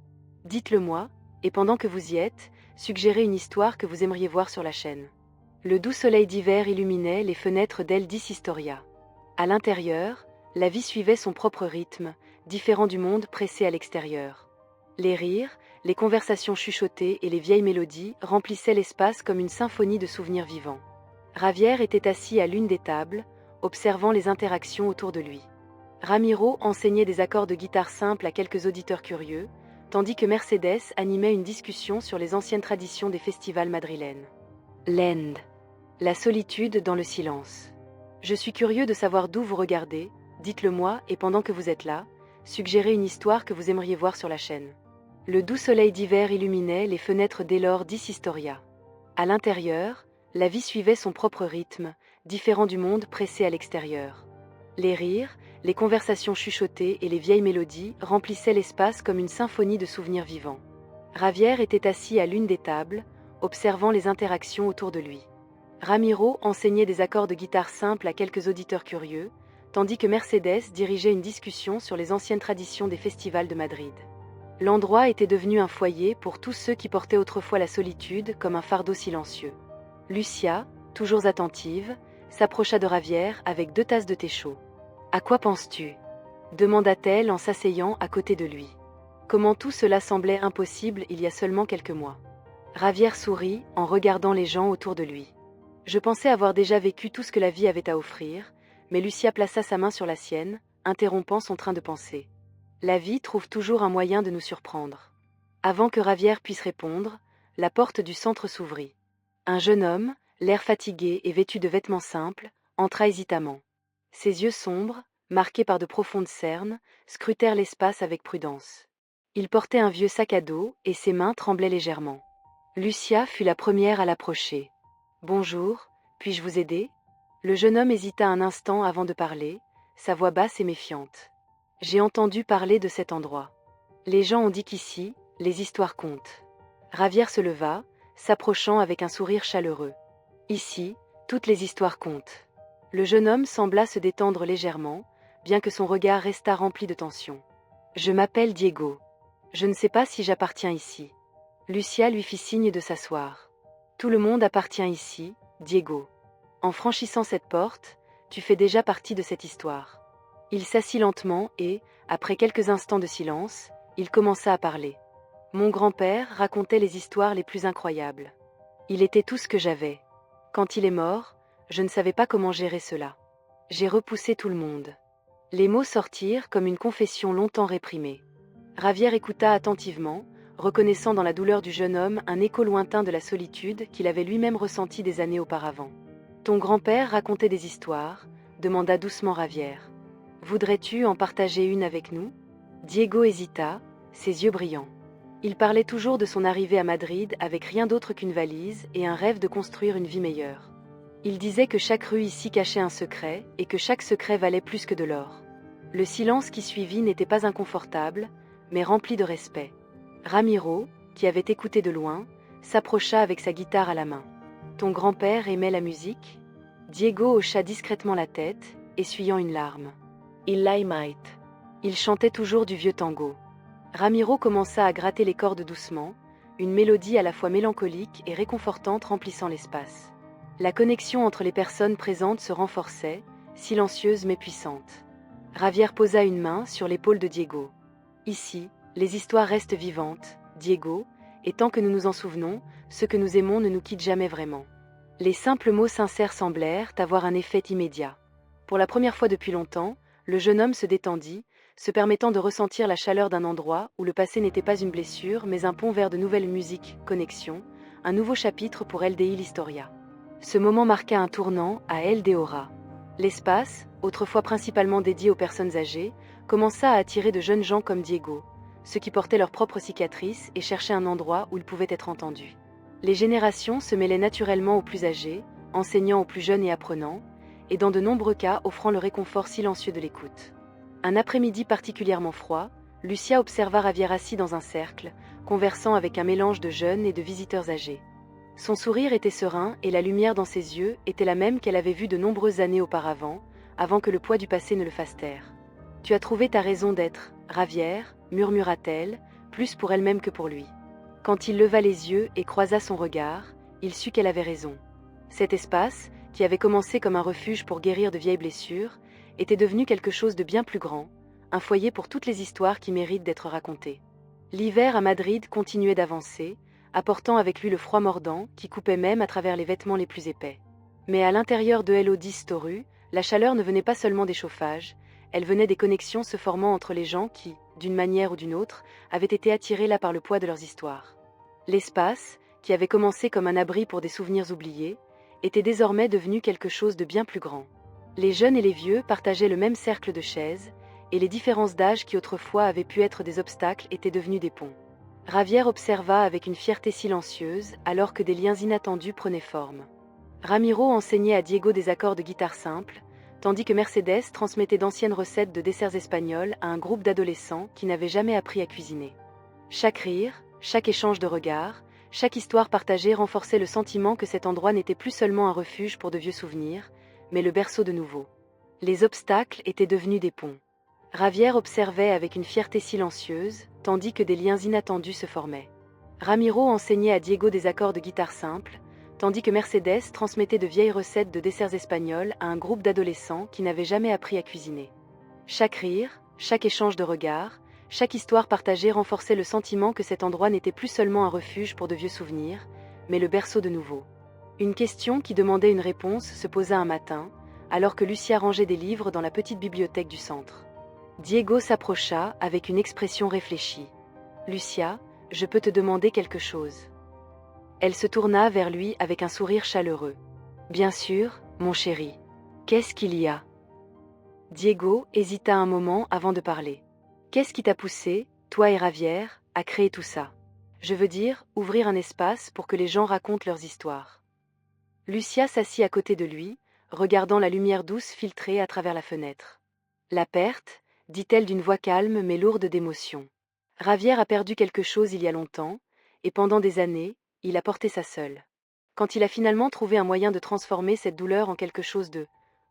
Dites-le-moi, et pendant que vous y êtes, suggérez une histoire que vous aimeriez voir sur la chaîne. Le doux soleil d'hiver illuminait les fenêtres d'Eldis Historia. À l'intérieur, La vie suivait son propre rythme, différent du monde pressé à l'extérieur. Les rires, les conversations chuchotées et les vieilles mélodies remplissaient l'espace comme une symphonie de souvenirs vivants. Javier était assis à l'une des tables, observant les interactions autour de lui. Ramiro enseignait des accords de guitare simples à quelques auditeurs curieux, tandis que Mercedes animait une discussion sur les anciennes traditions des festivals madrilènes. L'End. La solitude dans le silence. Je suis curieux de savoir d'où vous regardez, dites-le-moi et pendant que vous êtes là, suggérez une histoire que vous aimeriez voir sur la chaîne. Le doux soleil d'hiver illuminait les fenêtres d'Elor d'Historia. À l'intérieur, la vie suivait son propre rythme, différent du monde pressé à l'extérieur. Les rires, les conversations chuchotées et les vieilles mélodies remplissaient l'espace comme une symphonie de souvenirs vivants. Javier était assis à l'une des tables, observant les interactions autour de lui. Ramiro enseignait des accords de guitare simples à quelques auditeurs curieux, tandis que Mercedes dirigeait une discussion sur les anciennes traditions des festivals de Madrid. L'endroit était devenu un foyer pour tous ceux qui portaient autrefois la solitude comme un fardeau silencieux. Lucia, toujours attentive, s'approcha de Javier avec 2 tasses de thé chaud. « À quoi penses-tu » demanda-t-elle en s'asseyant à côté de lui. Comment tout cela semblait impossible il y a seulement quelques mois. Javier sourit en regardant les gens autour de lui. Je pensais avoir déjà vécu tout ce que la vie avait à offrir, mais Lucia plaça sa main sur la sienne, interrompant son train de pensée. La vie trouve toujours un moyen de nous surprendre. Avant que Javier puisse répondre, la porte du centre s'ouvrit. Un jeune homme, l'air fatigué et vêtu de vêtements simples, entra hésitamment. Ses yeux sombres, marqués par de profondes cernes, scrutèrent l'espace avec prudence. Il portait un vieux sac à dos et ses mains tremblaient légèrement. Lucia fut la première à l'approcher. « Bonjour, puis-je vous aider ?» Le jeune homme hésita un instant avant de parler, sa voix basse et méfiante. « J'ai entendu parler de cet endroit. Les gens ont dit qu'ici, les histoires comptent. » Javier se leva, s'approchant avec un sourire chaleureux. « Ici, toutes les histoires comptent. » Le jeune homme sembla se détendre légèrement, bien que son regard restât rempli de tension. « Je m'appelle Diego. Je ne sais pas si j'appartiens ici. » Lucia lui fit signe de s'asseoir. « Tout le monde appartient ici, Diego. En franchissant cette porte, tu fais déjà partie de cette histoire. » Il s'assit lentement et, après quelques instants de silence, il commença à parler. « Mon grand-père racontait les histoires les plus incroyables. Il était tout ce que j'avais. Quand il est mort, je ne savais pas comment gérer cela. J'ai repoussé tout le monde. » Les mots sortirent comme une confession longtemps réprimée. Javier écouta attentivement, reconnaissant dans la douleur du jeune homme un écho lointain de la solitude qu'il avait lui-même ressenti des années auparavant. « Ton grand-père racontait des histoires ?» demanda doucement Javier. « Voudrais-tu en partager une avec nous ?» Diego hésita, ses yeux brillants. Il parlait toujours de son arrivée à Madrid avec rien d'autre qu'une valise et un rêve de construire une vie meilleure. Il disait que chaque rue ici cachait un secret et que chaque secret valait plus que de l'or. Le silence qui suivit n'était pas inconfortable, mais rempli de respect. Ramiro, qui avait écouté de loin, s'approcha avec sa guitare à la main. « Ton grand-père aimait la musique ?» Diego hocha discrètement la tête, essuyant une larme. « Il l'aimait. Il chantait toujours du vieux tango. » Ramiro commença à gratter les cordes doucement, une mélodie à la fois mélancolique et réconfortante remplissant l'espace. La connexion entre les personnes présentes se renforçait, silencieuse mais puissante. Javier posa une main sur l'épaule de Diego. « Ici, les histoires restent vivantes, Diego, et tant que nous nous en souvenons, ce que nous aimons ne nous quitte jamais vraiment. » Les simples mots sincères semblèrent avoir un effet immédiat. Pour la première fois depuis longtemps, le jeune homme se détendit, se permettant de ressentir la chaleur d'un endroit où le passé n'était pas une blessure, mais un pont vers de nouvelles musiques, connexions, un nouveau chapitre pour El de Historia. Ce moment marqua un tournant à El de Ora. L'espace, autrefois principalement dédié aux personnes âgées, commença à attirer de jeunes gens comme Diego, ceux qui portaient leurs propres cicatrices et cherchaient un endroit où ils pouvaient être entendus. Les générations se mêlaient naturellement aux plus âgés, enseignant aux plus jeunes et apprenant, et dans de nombreux cas offrant le réconfort silencieux de l'écoute. Un après-midi particulièrement froid, Lucia observa Javier assis dans un cercle, conversant avec un mélange de jeunes et de visiteurs âgés. Son sourire était serein et la lumière dans ses yeux était la même qu'elle avait vue de nombreuses années auparavant, avant que le poids du passé ne le fasse taire. « Tu as trouvé ta raison d'être, Javier, » murmura-t-elle, plus pour elle-même que pour lui. Quand il leva les yeux et croisa son regard, il sut qu'elle avait raison. Cet espace, qui avait commencé comme un refuge pour guérir de vieilles blessures, était devenu quelque chose de bien plus grand, un foyer pour toutes les histoires qui méritent d'être racontées. L'hiver à Madrid continuait d'avancer, apportant avec lui le froid mordant qui coupait même à travers les vêtements les plus épais. Mais à l'intérieur de Elodie Toru, la chaleur ne venait pas seulement des chauffages, elle venait des connexions se formant entre les gens qui, d'une manière ou d'une autre, avaient été attirés là par le poids de leurs histoires. L'espace, qui avait commencé comme un abri pour des souvenirs oubliés, était désormais devenu quelque chose de bien plus grand. Les jeunes et les vieux partageaient le même cercle de chaises, et les différences d'âge qui autrefois avaient pu être des obstacles étaient devenues des ponts. Javier observa avec une fierté silencieuse alors que des liens inattendus prenaient forme. Ramiro enseignait à Diego des accords de guitare simple, tandis que Mercedes transmettait d'anciennes recettes de desserts espagnols à un groupe d'adolescents qui n'avaient jamais appris à cuisiner. Chaque rire, chaque échange de regards, chaque histoire partagée renforçait le sentiment que cet endroit n'était plus seulement un refuge pour de vieux souvenirs, mais le berceau de nouveaux. Les obstacles étaient devenus des ponts. Javier observait avec une fierté silencieuse, tandis que des liens inattendus se formaient. Ramiro enseignait à Diego des accords de guitare simple, tandis que Mercedes transmettait de vieilles recettes de desserts espagnols à un groupe d'adolescents qui n'avaient jamais appris à cuisiner. Chaque rire, chaque échange de regards, chaque histoire partagée renforçait le sentiment que cet endroit n'était plus seulement un refuge pour de vieux souvenirs, mais le berceau de nouveaux. Une question qui demandait une réponse se posa un matin, alors que Lucia rangeait des livres dans la petite bibliothèque du centre. Diego s'approcha avec une expression réfléchie. « Lucia, je peux te demander quelque chose. » Elle se tourna vers lui avec un sourire chaleureux. « Bien sûr, mon chéri. Qu'est-ce qu'il y a ?» Diego hésita un moment avant de parler. « Qu'est-ce qui t'a poussé, toi et Javier, à créer tout ça? Je veux dire, ouvrir un espace pour que les gens racontent leurs histoires. » Lucia s'assit à côté de lui, regardant la lumière douce filtrer à travers la fenêtre. « La perte, dit-elle d'une voix calme mais lourde d'émotion. Javier a perdu quelque chose il y a longtemps, et pendant des années, il a porté ça seul. Quand il a finalement trouvé un moyen de transformer cette douleur en quelque chose de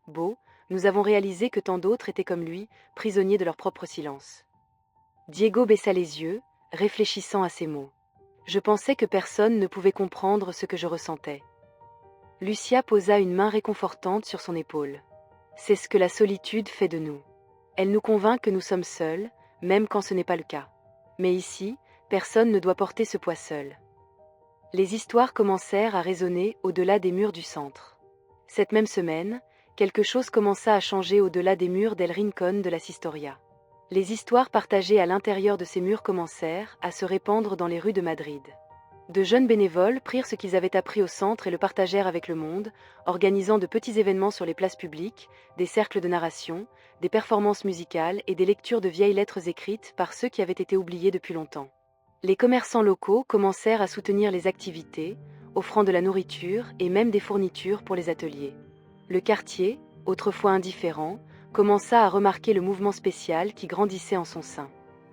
beau, nous avons réalisé que tant d'autres étaient comme lui, prisonniers de leur propre silence. » Diego baissa les yeux, réfléchissant à ces mots. « Je pensais que personne ne pouvait comprendre ce que je ressentais. » Lucia posa une main réconfortante sur son épaule. « C'est ce que la solitude fait de nous. Elle nous convainc que nous sommes seuls, même quand ce n'est pas le cas. Mais ici, personne ne doit porter ce poids seul. » Les histoires commencèrent à résonner au-delà des murs du centre. Cette même semaine, quelque chose commença à changer au-delà des murs d'El Rincón de la Sistoria. Les histoires partagées à l'intérieur de ces murs commencèrent à se répandre dans les rues de Madrid. De jeunes bénévoles prirent ce qu'ils avaient appris au centre et le partagèrent avec le monde, organisant de petits événements sur les places publiques, des cercles de narration, des performances musicales et des lectures de vieilles lettres écrites par ceux qui avaient été oubliés depuis longtemps. Les commerçants locaux commencèrent à soutenir les activités, offrant de la nourriture et même des fournitures pour les ateliers. Le quartier, autrefois indifférent, commença à remarquer le mouvement spécial qui grandissait en son sein.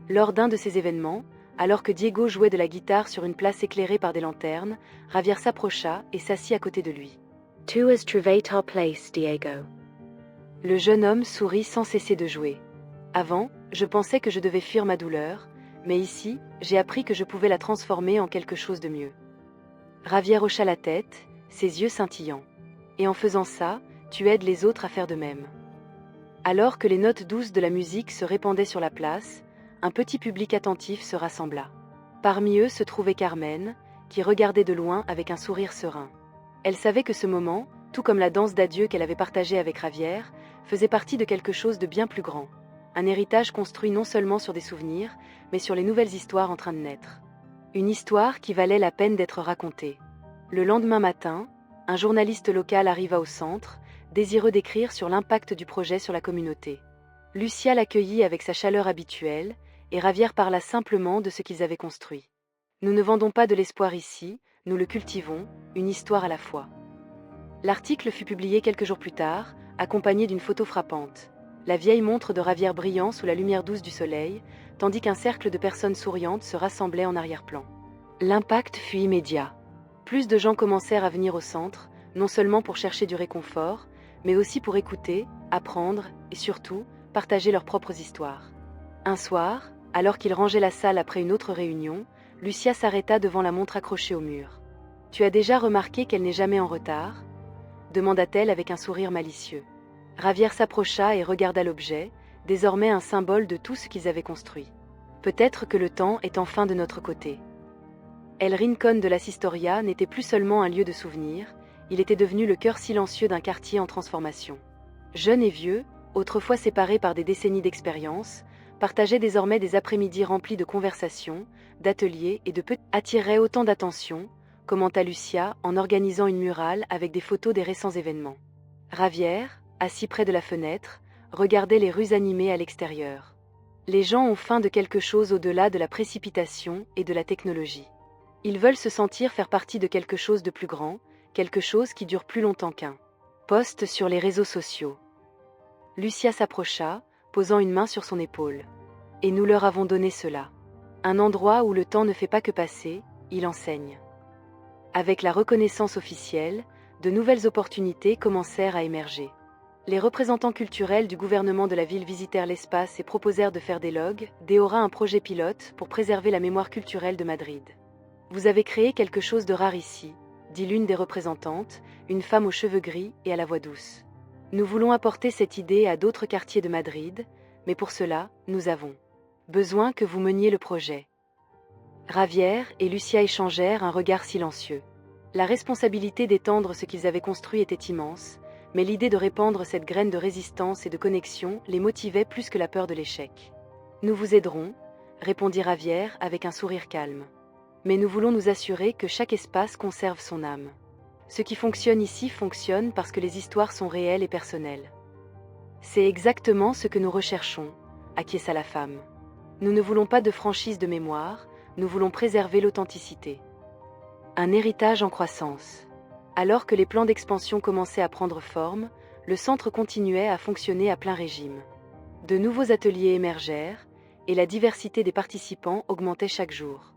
Lors d'un de ces événements, alors que Diego jouait de la guitare sur une place éclairée par des lanternes, Javier s'approcha et s'assit à côté de lui. « Tu has trouvé ta place, Diego. » Le jeune homme sourit sans cesser de jouer. « Avant, je pensais que je devais fuir ma douleur, mais ici, j'ai appris que je pouvais la transformer en quelque chose de mieux. » Javier hocha la tête, ses yeux scintillants. « Et en faisant ça, tu aides les autres à faire de même. » Alors que les notes douces de la musique se répandaient sur la place, un petit public attentif se rassembla. Parmi eux se trouvait Carmen, qui regardait de loin avec un sourire serein. Elle savait que ce moment, tout comme la danse d'adieu qu'elle avait partagée avec Javier, faisait partie de quelque chose de bien plus grand. Un héritage construit non seulement sur des souvenirs, mais sur les nouvelles histoires en train de naître. Une histoire qui valait la peine d'être racontée. Le lendemain matin, un journaliste local arriva au centre, désireux d'écrire sur l'impact du projet sur la communauté. Lucia l'accueillit avec sa chaleur habituelle, et Javier parla simplement de ce qu'ils avaient construit. « Nous ne vendons pas de l'espoir ici, nous le cultivons, une histoire à la fois. » L'article fut publié quelques jours plus tard, accompagné d'une photo frappante. La vieille montre de Javier brillant sous la lumière douce du soleil, tandis qu'un cercle de personnes souriantes se rassemblait en arrière-plan. L'impact fut immédiat. Plus de gens commencèrent à venir au centre, non seulement pour chercher du réconfort, mais aussi pour écouter, apprendre et surtout, partager leurs propres histoires. Un soir, alors qu'ils rangeaient la salle après une autre réunion, Lucia s'arrêta devant la montre accrochée au mur. « Tu as déjà remarqué qu'elle n'est jamais en retard ?» demanda-t-elle avec un sourire malicieux. Javier s'approcha et regarda l'objet, désormais un symbole de tout ce qu'ils avaient construit. Peut-être que le temps est enfin de notre côté. El Rincón de las Historias n'était plus seulement un lieu de souvenir, il était devenu le cœur silencieux d'un quartier en transformation. Jeunes et vieux, autrefois séparés par des décennies d'expérience, partageaient désormais des après-midi remplis de conversations, d'ateliers et de petits attiraient autant d'attention, commenta Lucia en organisant une murale avec des photos des récents événements. Javier, assis près de la fenêtre, regardait les rues animées à l'extérieur. Les gens ont faim de quelque chose au-delà de la précipitation et de la technologie. Ils veulent se sentir faire partie de quelque chose de plus grand, quelque chose qui dure plus longtemps qu'un post sur les réseaux sociaux. Lucia s'approcha, posant une main sur son épaule. Et nous leur avons donné cela. Un endroit où le temps ne fait pas que passer, il enseigne. Avec la reconnaissance officielle, de nouvelles opportunités commencèrent à émerger. Les représentants culturels du gouvernement de la ville visitèrent l'espace et proposèrent de faire des logs, Déora un projet pilote pour préserver la mémoire culturelle de Madrid. Vous avez créé quelque chose de rare ici, dit l'une des représentantes, une femme aux cheveux gris et à la voix douce. Nous voulons apporter cette idée à d'autres quartiers de Madrid, mais pour cela, nous avons besoin que vous meniez le projet. Javier et Lucia échangèrent un regard silencieux. La responsabilité d'étendre ce qu'ils avaient construit était immense, mais l'idée de répandre cette graine de résistance et de connexion les motivait plus que la peur de l'échec. Nous vous aiderons, répondit Javier avec un sourire calme. Mais nous voulons nous assurer que chaque espace conserve son âme. Ce qui fonctionne ici fonctionne parce que les histoires sont réelles et personnelles. C'est exactement ce que nous recherchons, acquiesça la femme. Nous ne voulons pas de franchise de mémoire, nous voulons préserver l'authenticité. Un héritage en croissance. Alors que les plans d'expansion commençaient à prendre forme, le centre continuait à fonctionner à plein régime. De nouveaux ateliers émergèrent, et la diversité des participants augmentait chaque jour.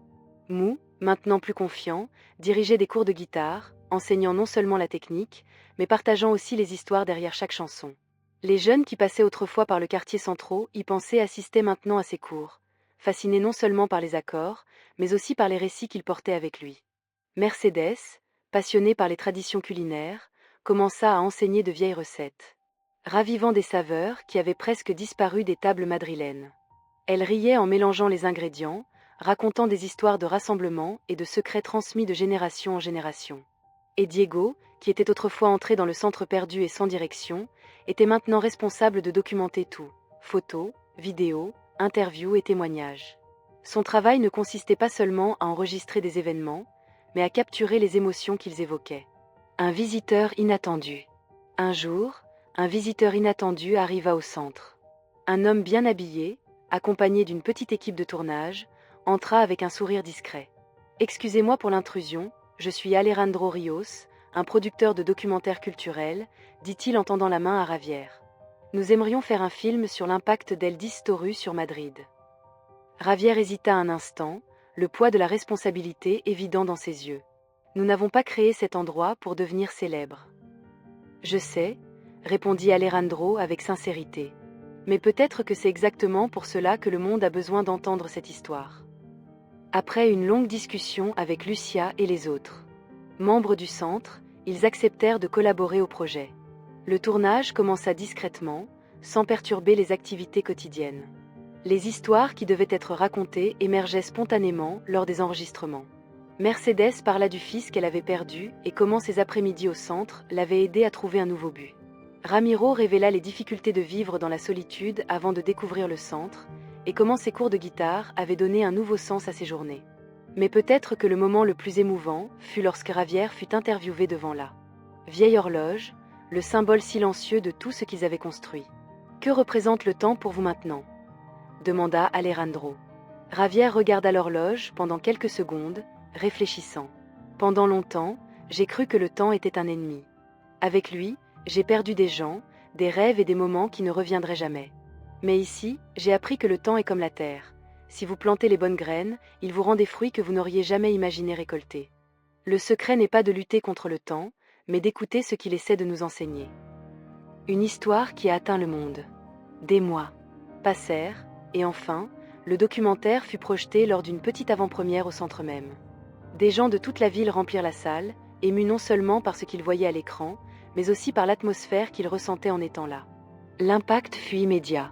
Mou, maintenant plus confiant, dirigeait des cours de guitare, enseignant non seulement la technique, mais partageant aussi les histoires derrière chaque chanson. Les jeunes qui passaient autrefois par le quartier central y pensaient assistaient maintenant à ses cours, fascinés non seulement par les accords, mais aussi par les récits qu'il portait avec lui. Mercedes, passionnée par les traditions culinaires, commença à enseigner de vieilles recettes, ravivant des saveurs qui avaient presque disparu des tables madrilènes. Elle riait en mélangeant les ingrédients, racontant des histoires de rassemblement et de secrets transmis de génération en génération. Et Diego, qui était autrefois entré dans le centre perdu et sans direction, était maintenant responsable de documenter tout, photos, vidéos, interviews et témoignages. Son travail ne consistait pas seulement à enregistrer des événements, mais à capturer les émotions qu'ils évoquaient. Un visiteur inattendu. Un jour, un visiteur inattendu arriva au centre. Un homme bien habillé, accompagné d'une petite équipe de tournage, entra avec un sourire discret. « Excusez-moi pour l'intrusion, je suis Alejandro Rios, un producteur de documentaires culturels, dit-il en tendant la main à Javier. Nous aimerions faire un film sur l'impact d'El Distoru sur Madrid. » Javier hésita un instant, le poids de la responsabilité évident dans ses yeux. « Nous n'avons pas créé cet endroit pour devenir célèbres. »« Je sais, » répondit Alejandro avec sincérité. « Mais peut-être que c'est exactement pour cela que le monde a besoin d'entendre cette histoire. » Après une longue discussion avec Lucia et les autres membres du centre, ils acceptèrent de collaborer au projet. Le tournage commença discrètement, sans perturber les activités quotidiennes. Les histoires qui devaient être racontées émergeaient spontanément lors des enregistrements. Mercedes parla du fils qu'elle avait perdu et comment ses après-midi au centre l'avaient aidé à trouver un nouveau but. Ramiro révéla les difficultés de vivre dans la solitude avant de découvrir le centre, et comment ses cours de guitare avaient donné un nouveau sens à ses journées. Mais peut-être que le moment le plus émouvant fut lorsque Javier fut interviewé devant la vieille horloge, le symbole silencieux de tout ce qu'ils avaient construit. « Que représente le temps pour vous maintenant ?» demanda Alejandro. Javier regarda l'horloge pendant quelques secondes, réfléchissant. « Pendant longtemps, j'ai cru que le temps était un ennemi. Avec lui, j'ai perdu des gens, des rêves et des moments qui ne reviendraient jamais. Mais ici, j'ai appris que le temps est comme la terre. Si vous plantez les bonnes graines, il vous rend des fruits que vous n'auriez jamais imaginé récolter. Le secret n'est pas de lutter contre le temps, mais d'écouter ce qu'il essaie de nous enseigner. » Une histoire qui a atteint le monde. Des mois passèrent, et enfin, le documentaire fut projeté lors d'une petite avant-première au centre même. Des gens de toute la ville remplirent la salle, émus non seulement par ce qu'ils voyaient à l'écran, mais aussi par l'atmosphère qu'ils ressentaient en étant là. L'impact fut immédiat.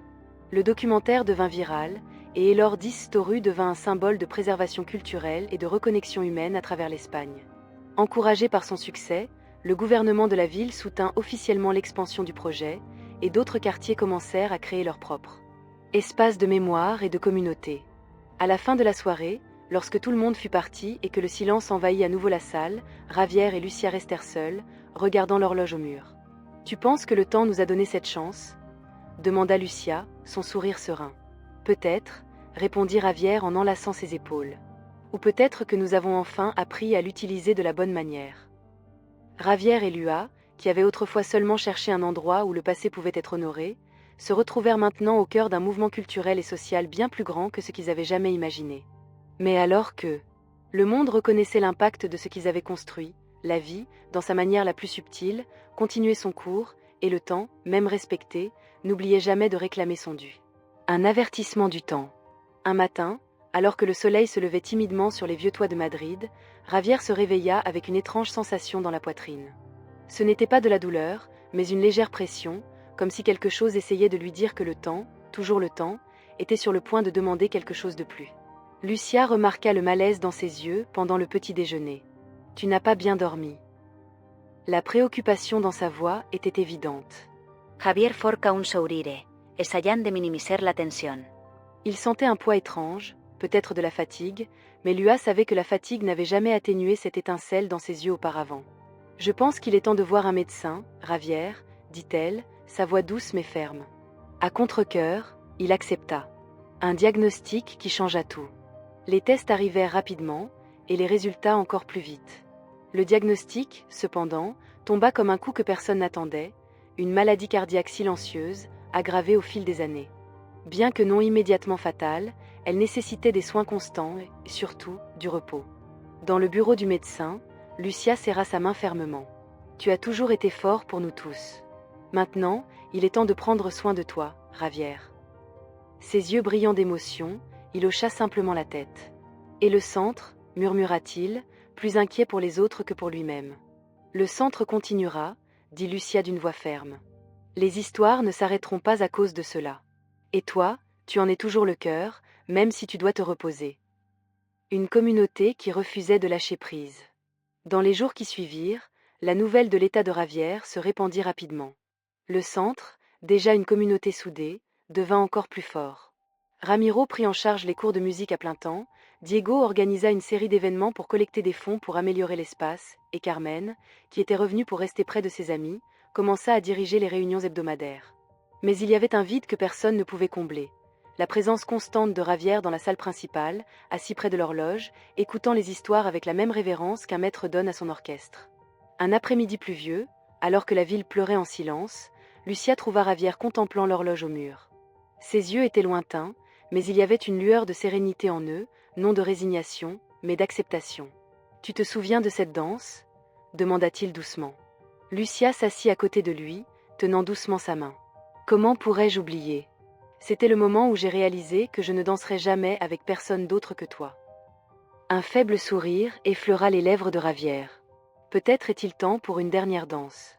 Le documentaire devint viral, et Elordis Storu devint un symbole de préservation culturelle et de reconnexion humaine à travers l'Espagne. Encouragé par son succès, le gouvernement de la ville soutint officiellement l'expansion du projet, et d'autres quartiers commencèrent à créer leur propre espace de mémoire et de communauté. À la fin de la soirée, lorsque tout le monde fut parti et que le silence envahit à nouveau la salle, Javier et Lucia restèrent seuls, regardant l'horloge au mur. « Tu penses que le temps nous a donné cette chance ?» demanda Lucia, son sourire serein. « Peut-être, » répondit Javier en enlaçant ses épaules. « Ou peut-être que nous avons enfin appris à l'utiliser de la bonne manière. » Javier et Lua, qui avaient autrefois seulement cherché un endroit où le passé pouvait être honoré, se retrouvèrent maintenant au cœur d'un mouvement culturel et social bien plus grand que ce qu'ils avaient jamais imaginé. Mais alors que le monde reconnaissait l'impact de ce qu'ils avaient construit, la vie, dans sa manière la plus subtile, continuait son cours, et le temps, même respecté, n'oubliait jamais de réclamer son dû. Un avertissement du temps. Un matin, alors que le soleil se levait timidement sur les vieux toits de Madrid, Javier se réveilla avec une étrange sensation dans la poitrine. Ce n'était pas de la douleur, mais une légère pression, comme si quelque chose essayait de lui dire que le temps, toujours le temps, était sur le point de demander quelque chose de plus. Lucia remarqua le malaise dans ses yeux pendant le petit déjeuner. « Tu n'as pas bien dormi. » La préoccupation dans sa voix était évidente. Javier forca un sourire, essayant de minimiser la tensión. Il sentait un poids étrange, peut-être de la fatigue, mais Lua savait que la fatigue n'avait jamais atténué cette étincelle dans ses yeux auparavant. « Je pense qu'il est temps de voir un médecin, Javier, » dit-elle, sa voix douce mais ferme. À contre-cœur, il accepta. Un diagnostic qui changea tout. Les tests arrivèrent rapidement, et les résultats encore plus vite. Le diagnostic, cependant, tomba comme un coup que personne n'attendait, une maladie cardiaque silencieuse, aggravée au fil des années. Bien que non immédiatement fatale, elle nécessitait des soins constants et, surtout, du repos. Dans le bureau du médecin, Lucia serra sa main fermement. « Tu as toujours été fort pour nous tous. Maintenant, il est temps de prendre soin de toi, Javier. » Ses yeux brillants d'émotion, il hocha simplement la tête. « Et le centre ?» murmura-t-il, plus inquiet pour les autres que pour lui-même. « Le centre continuera, » dit Lucia d'une voix ferme. « Les histoires ne s'arrêteront pas à cause de cela. Et toi, tu en es toujours le cœur, même si tu dois te reposer. » Une communauté qui refusait de lâcher prise. Dans les jours qui suivirent, la nouvelle de l'état de Javier se répandit rapidement. Le centre, déjà une communauté soudée, devint encore plus fort. Ramiro prit en charge les cours de musique à plein temps, Diego organisa une série d'événements pour collecter des fonds pour améliorer l'espace, et Carmen, qui était revenue pour rester près de ses amis, commença à diriger les réunions hebdomadaires. Mais il y avait un vide que personne ne pouvait combler. La présence constante de Javier dans la salle principale, assis près de l'horloge, écoutant les histoires avec la même révérence qu'un maître donne à son orchestre. Un après-midi pluvieux, alors que la ville pleurait en silence, Lucia trouva Javier contemplant l'horloge au mur. Ses yeux étaient lointains, mais il y avait une lueur de sérénité en eux, non de résignation, mais d'acceptation. « Tu te souviens de cette danse ?» demanda-t-il doucement. Lucia s'assit à côté de lui, tenant doucement sa main. « Comment pourrais-je oublier ? C'était le moment où j'ai réalisé que je ne danserais jamais avec personne d'autre que toi. » Un faible sourire effleura les lèvres de Javier. Peut-être est-il temps pour une dernière danse.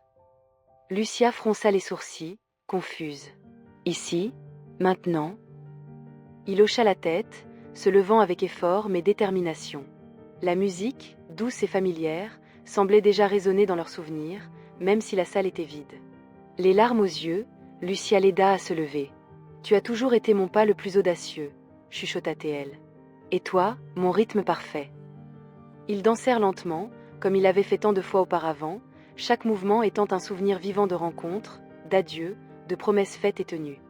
Lucia fronça les sourcils, confuse. Ici, maintenant. Il hocha la tête, se levant avec effort mais détermination. La musique, douce et familière, semblait déjà résonner dans leurs souvenirs, même si la salle était vide. Les larmes aux yeux, Lucia l'aida à se lever. « Tu as toujours été mon pas le plus audacieux, » chuchota-t-elle. « Et toi, mon rythme parfait. » Ils dansèrent lentement, comme il avait fait tant de fois auparavant, chaque mouvement étant un souvenir vivant de rencontres, d'adieux, de promesses faites et tenues.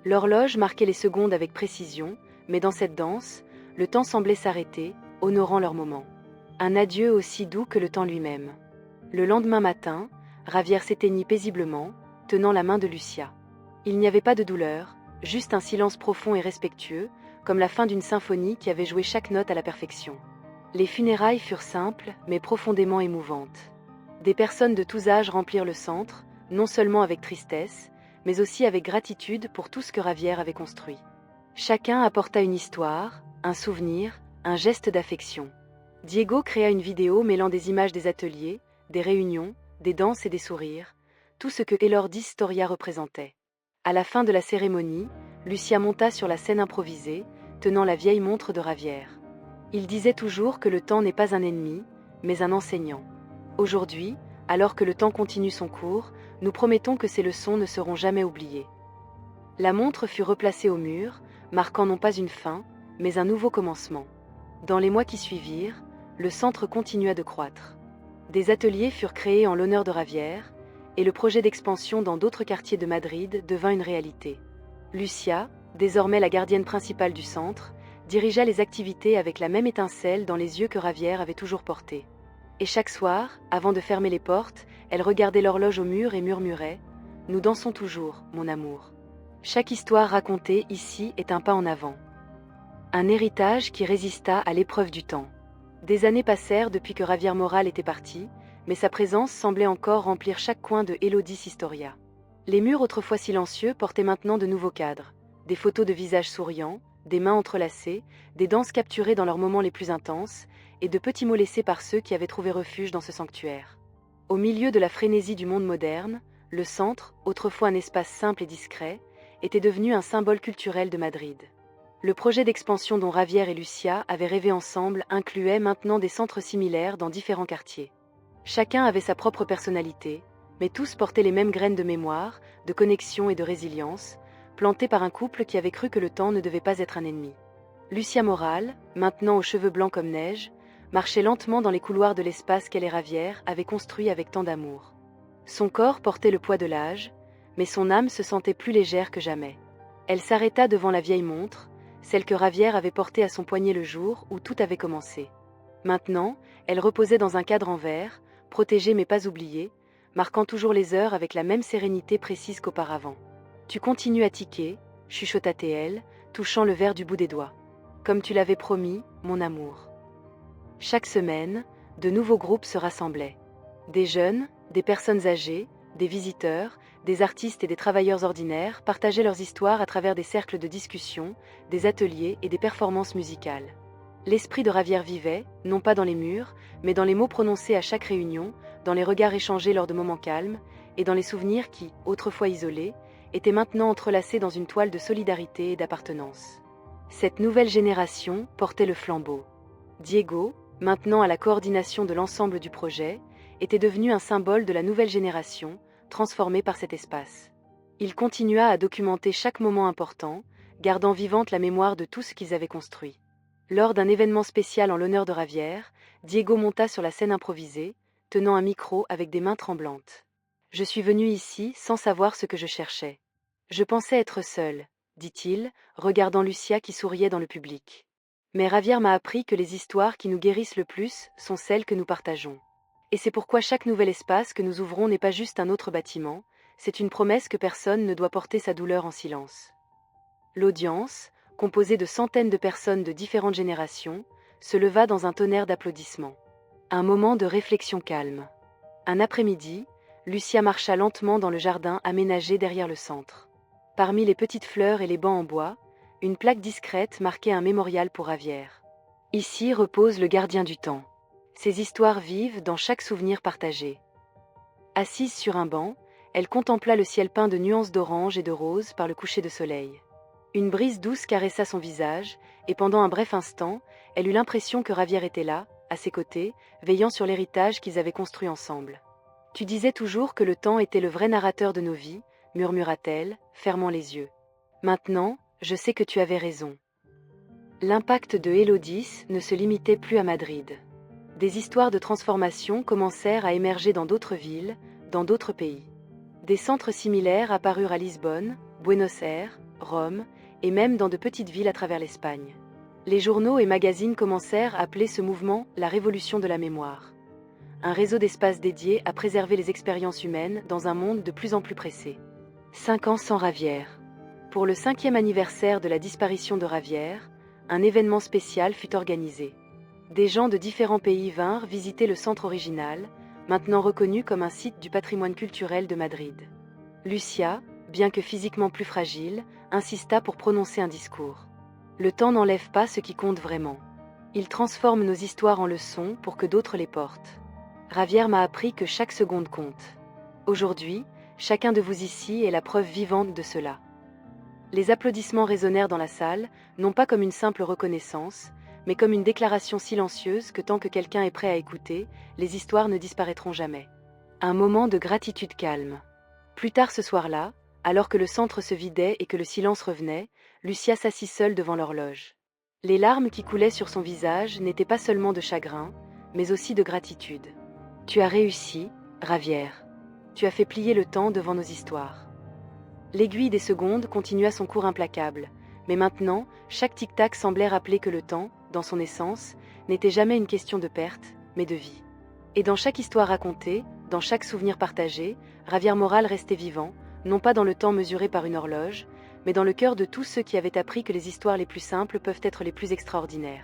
L'horloge marquait les secondes avec précision, mais dans cette danse, le temps semblait s'arrêter, honorant leur moment. Un adieu aussi doux que le temps lui-même. Le lendemain matin, Javier s'éteignit paisiblement, tenant la main de Lucia. Il n'y avait pas de douleur, juste un silence profond et respectueux, comme la fin d'une symphonie qui avait joué chaque note à la perfection. Les funérailles furent simples, mais profondément émouvantes. Des personnes de tous âges remplirent le centre, non seulement avec tristesse, mais aussi avec gratitude pour tout ce que Javier avait construit. Chacun apporta une histoire, un souvenir, un geste d'affection. Diego créa une vidéo mêlant des images des ateliers, des réunions, des danses et des sourires, tout ce que Elordis Storia représentait. À la fin de la cérémonie, Lucia monta sur la scène improvisée, tenant la vieille montre de Ravière. Il disait toujours que le temps n'est pas un ennemi, mais un enseignant. Aujourd'hui, alors que le temps continue son cours, nous promettons que ces leçons ne seront jamais oubliées. La montre fut replacée au mur, marquant non pas une fin, mais un nouveau commencement. Dans les mois qui suivirent, le centre continua de croître. Des ateliers furent créés en l'honneur de Ravière, et le projet d'expansion dans d'autres quartiers de Madrid devint une réalité. Lucia, désormais la gardienne principale du centre, dirigea les activités avec la même étincelle dans les yeux que Ravière avait toujours portés. Et chaque soir, avant de fermer les portes, elle regardait l'horloge au mur et murmurait « Nous dansons toujours, mon amour ». Chaque histoire racontée ici est un pas en avant. Un héritage qui résista à l'épreuve du temps. Des années passèrent depuis que Ravière Moral était parti, mais sa présence semblait encore remplir chaque coin de Elodis Historia. Les murs autrefois silencieux portaient maintenant de nouveaux cadres, des photos de visages souriants, des mains entrelacées, des danses capturées dans leurs moments les plus intenses, et de petits mots laissés par ceux qui avaient trouvé refuge dans ce sanctuaire. Au milieu de la frénésie du monde moderne, le centre, autrefois un espace simple et discret, était devenu un symbole culturel de Madrid. Le projet d'expansion dont Ravière et Lucia avaient rêvé ensemble incluait maintenant des centres similaires dans différents quartiers. Chacun avait sa propre personnalité, mais tous portaient les mêmes graines de mémoire, de connexion et de résilience, plantées par un couple qui avait cru que le temps ne devait pas être un ennemi. Lucia Moral, maintenant aux cheveux blancs comme neige, marchait lentement dans les couloirs de l'espace qu'elle et Ravière avaient construit avec tant d'amour. Son corps portait le poids de l'âge, mais son âme se sentait plus légère que jamais. Elle s'arrêta devant la vieille montre, celle que Ravière avait portée à son poignet le jour où tout avait commencé. Maintenant, elle reposait dans un cadre en verre, protégée mais pas oubliée, marquant toujours les heures avec la même sérénité précise qu'auparavant. « Tu continues à tiquer », chuchota-t-elle, touchant le verre du bout des doigts. « Comme tu l'avais promis, mon amour. » Chaque semaine, de nouveaux groupes se rassemblaient. Des jeunes, des personnes âgées, des visiteurs, des artistes et des travailleurs ordinaires partageaient leurs histoires à travers des cercles de discussion, des ateliers et des performances musicales. L'esprit de Ravière vivait, non pas dans les murs, mais dans les mots prononcés à chaque réunion, dans les regards échangés lors de moments calmes, et dans les souvenirs qui, autrefois isolés, étaient maintenant entrelacés dans une toile de solidarité et d'appartenance. Cette nouvelle génération portait le flambeau. Diego, maintenant à la coordination de l'ensemble du projet, était devenu un symbole de la nouvelle génération, transformé par cet espace. Il continua à documenter chaque moment important, gardant vivante la mémoire de tout ce qu'ils avaient construit. Lors d'un événement spécial en l'honneur de Ravière, Diego monta sur la scène improvisée, tenant un micro avec des mains tremblantes. « Je suis venu ici sans savoir ce que je cherchais. Je pensais être seul, dit-il, regardant Lucia qui souriait dans le public. Mais Ravière m'a appris que les histoires qui nous guérissent le plus sont celles que nous partageons. Et c'est pourquoi chaque nouvel espace que nous ouvrons n'est pas juste un autre bâtiment, c'est une promesse que personne ne doit porter sa douleur en silence. » L'audience, composée de centaines de personnes de différentes générations, se leva dans un tonnerre d'applaudissements. Un moment de réflexion calme. Un après-midi, Lucia marcha lentement dans le jardin aménagé derrière le centre. Parmi les petites fleurs et les bancs en bois, une plaque discrète marquait un mémorial pour Ravière. Ici repose le gardien du temps. Ses histoires vivent dans chaque souvenir partagé. Assise sur un banc, elle contempla le ciel peint de nuances d'orange et de rose par le coucher de soleil. Une brise douce caressa son visage, et pendant un bref instant, elle eut l'impression que Ravière était là, à ses côtés, veillant sur l'héritage qu'ils avaient construit ensemble. « Tu disais toujours que le temps était le vrai narrateur de nos vies, » murmura-t-elle, fermant les yeux. « Maintenant, je sais que tu avais raison. » L'impact de Elodis ne se limitait plus à Madrid. Des histoires de transformation commencèrent à émerger dans d'autres villes, dans d'autres pays. Des centres similaires apparurent à Lisbonne, Buenos Aires, Rome, et même dans de petites villes à travers l'Espagne. Les journaux et magazines commencèrent à appeler ce mouvement la révolution de la mémoire. Un réseau d'espaces dédiés à préserver les expériences humaines dans un monde de plus en plus pressé. 5 ans sans Ravière. Pour le 5e anniversaire de la disparition de Ravière, un événement spécial fut organisé. Des gens de différents pays vinrent visiter le centre original, maintenant reconnu comme un site du patrimoine culturel de Madrid. Lucia, bien que physiquement plus fragile, insista pour prononcer un discours. Le temps n'enlève pas ce qui compte vraiment. Il transforme nos histoires en leçons pour que d'autres les portent. Ravière m'a appris que chaque seconde compte. Aujourd'hui, Chacun de vous ici est la preuve vivante de cela. Les applaudissements résonnèrent dans la salle, non pas comme une simple reconnaissance, mais comme une déclaration silencieuse que tant que quelqu'un est prêt à écouter, les histoires ne disparaîtront jamais. Un moment de gratitude calme. Plus tard ce soir-là, alors que le centre se vidait et que le silence revenait, Lucia s'assit seule devant l'horloge. Les larmes qui coulaient sur son visage n'étaient pas seulement de chagrin, mais aussi de gratitude. Tu as réussi, Ravière. Tu as fait plier le temps devant nos histoires. L'aiguille des secondes continua son cours implacable, mais maintenant, chaque tic-tac semblait rappeler que le temps, dans son essence, n'était jamais une question de perte, mais de vie. Et dans chaque histoire racontée, dans chaque souvenir partagé, Ravière Moral restait vivant, non pas dans le temps mesuré par une horloge, mais dans le cœur de tous ceux qui avaient appris que les histoires les plus simples peuvent être les plus extraordinaires.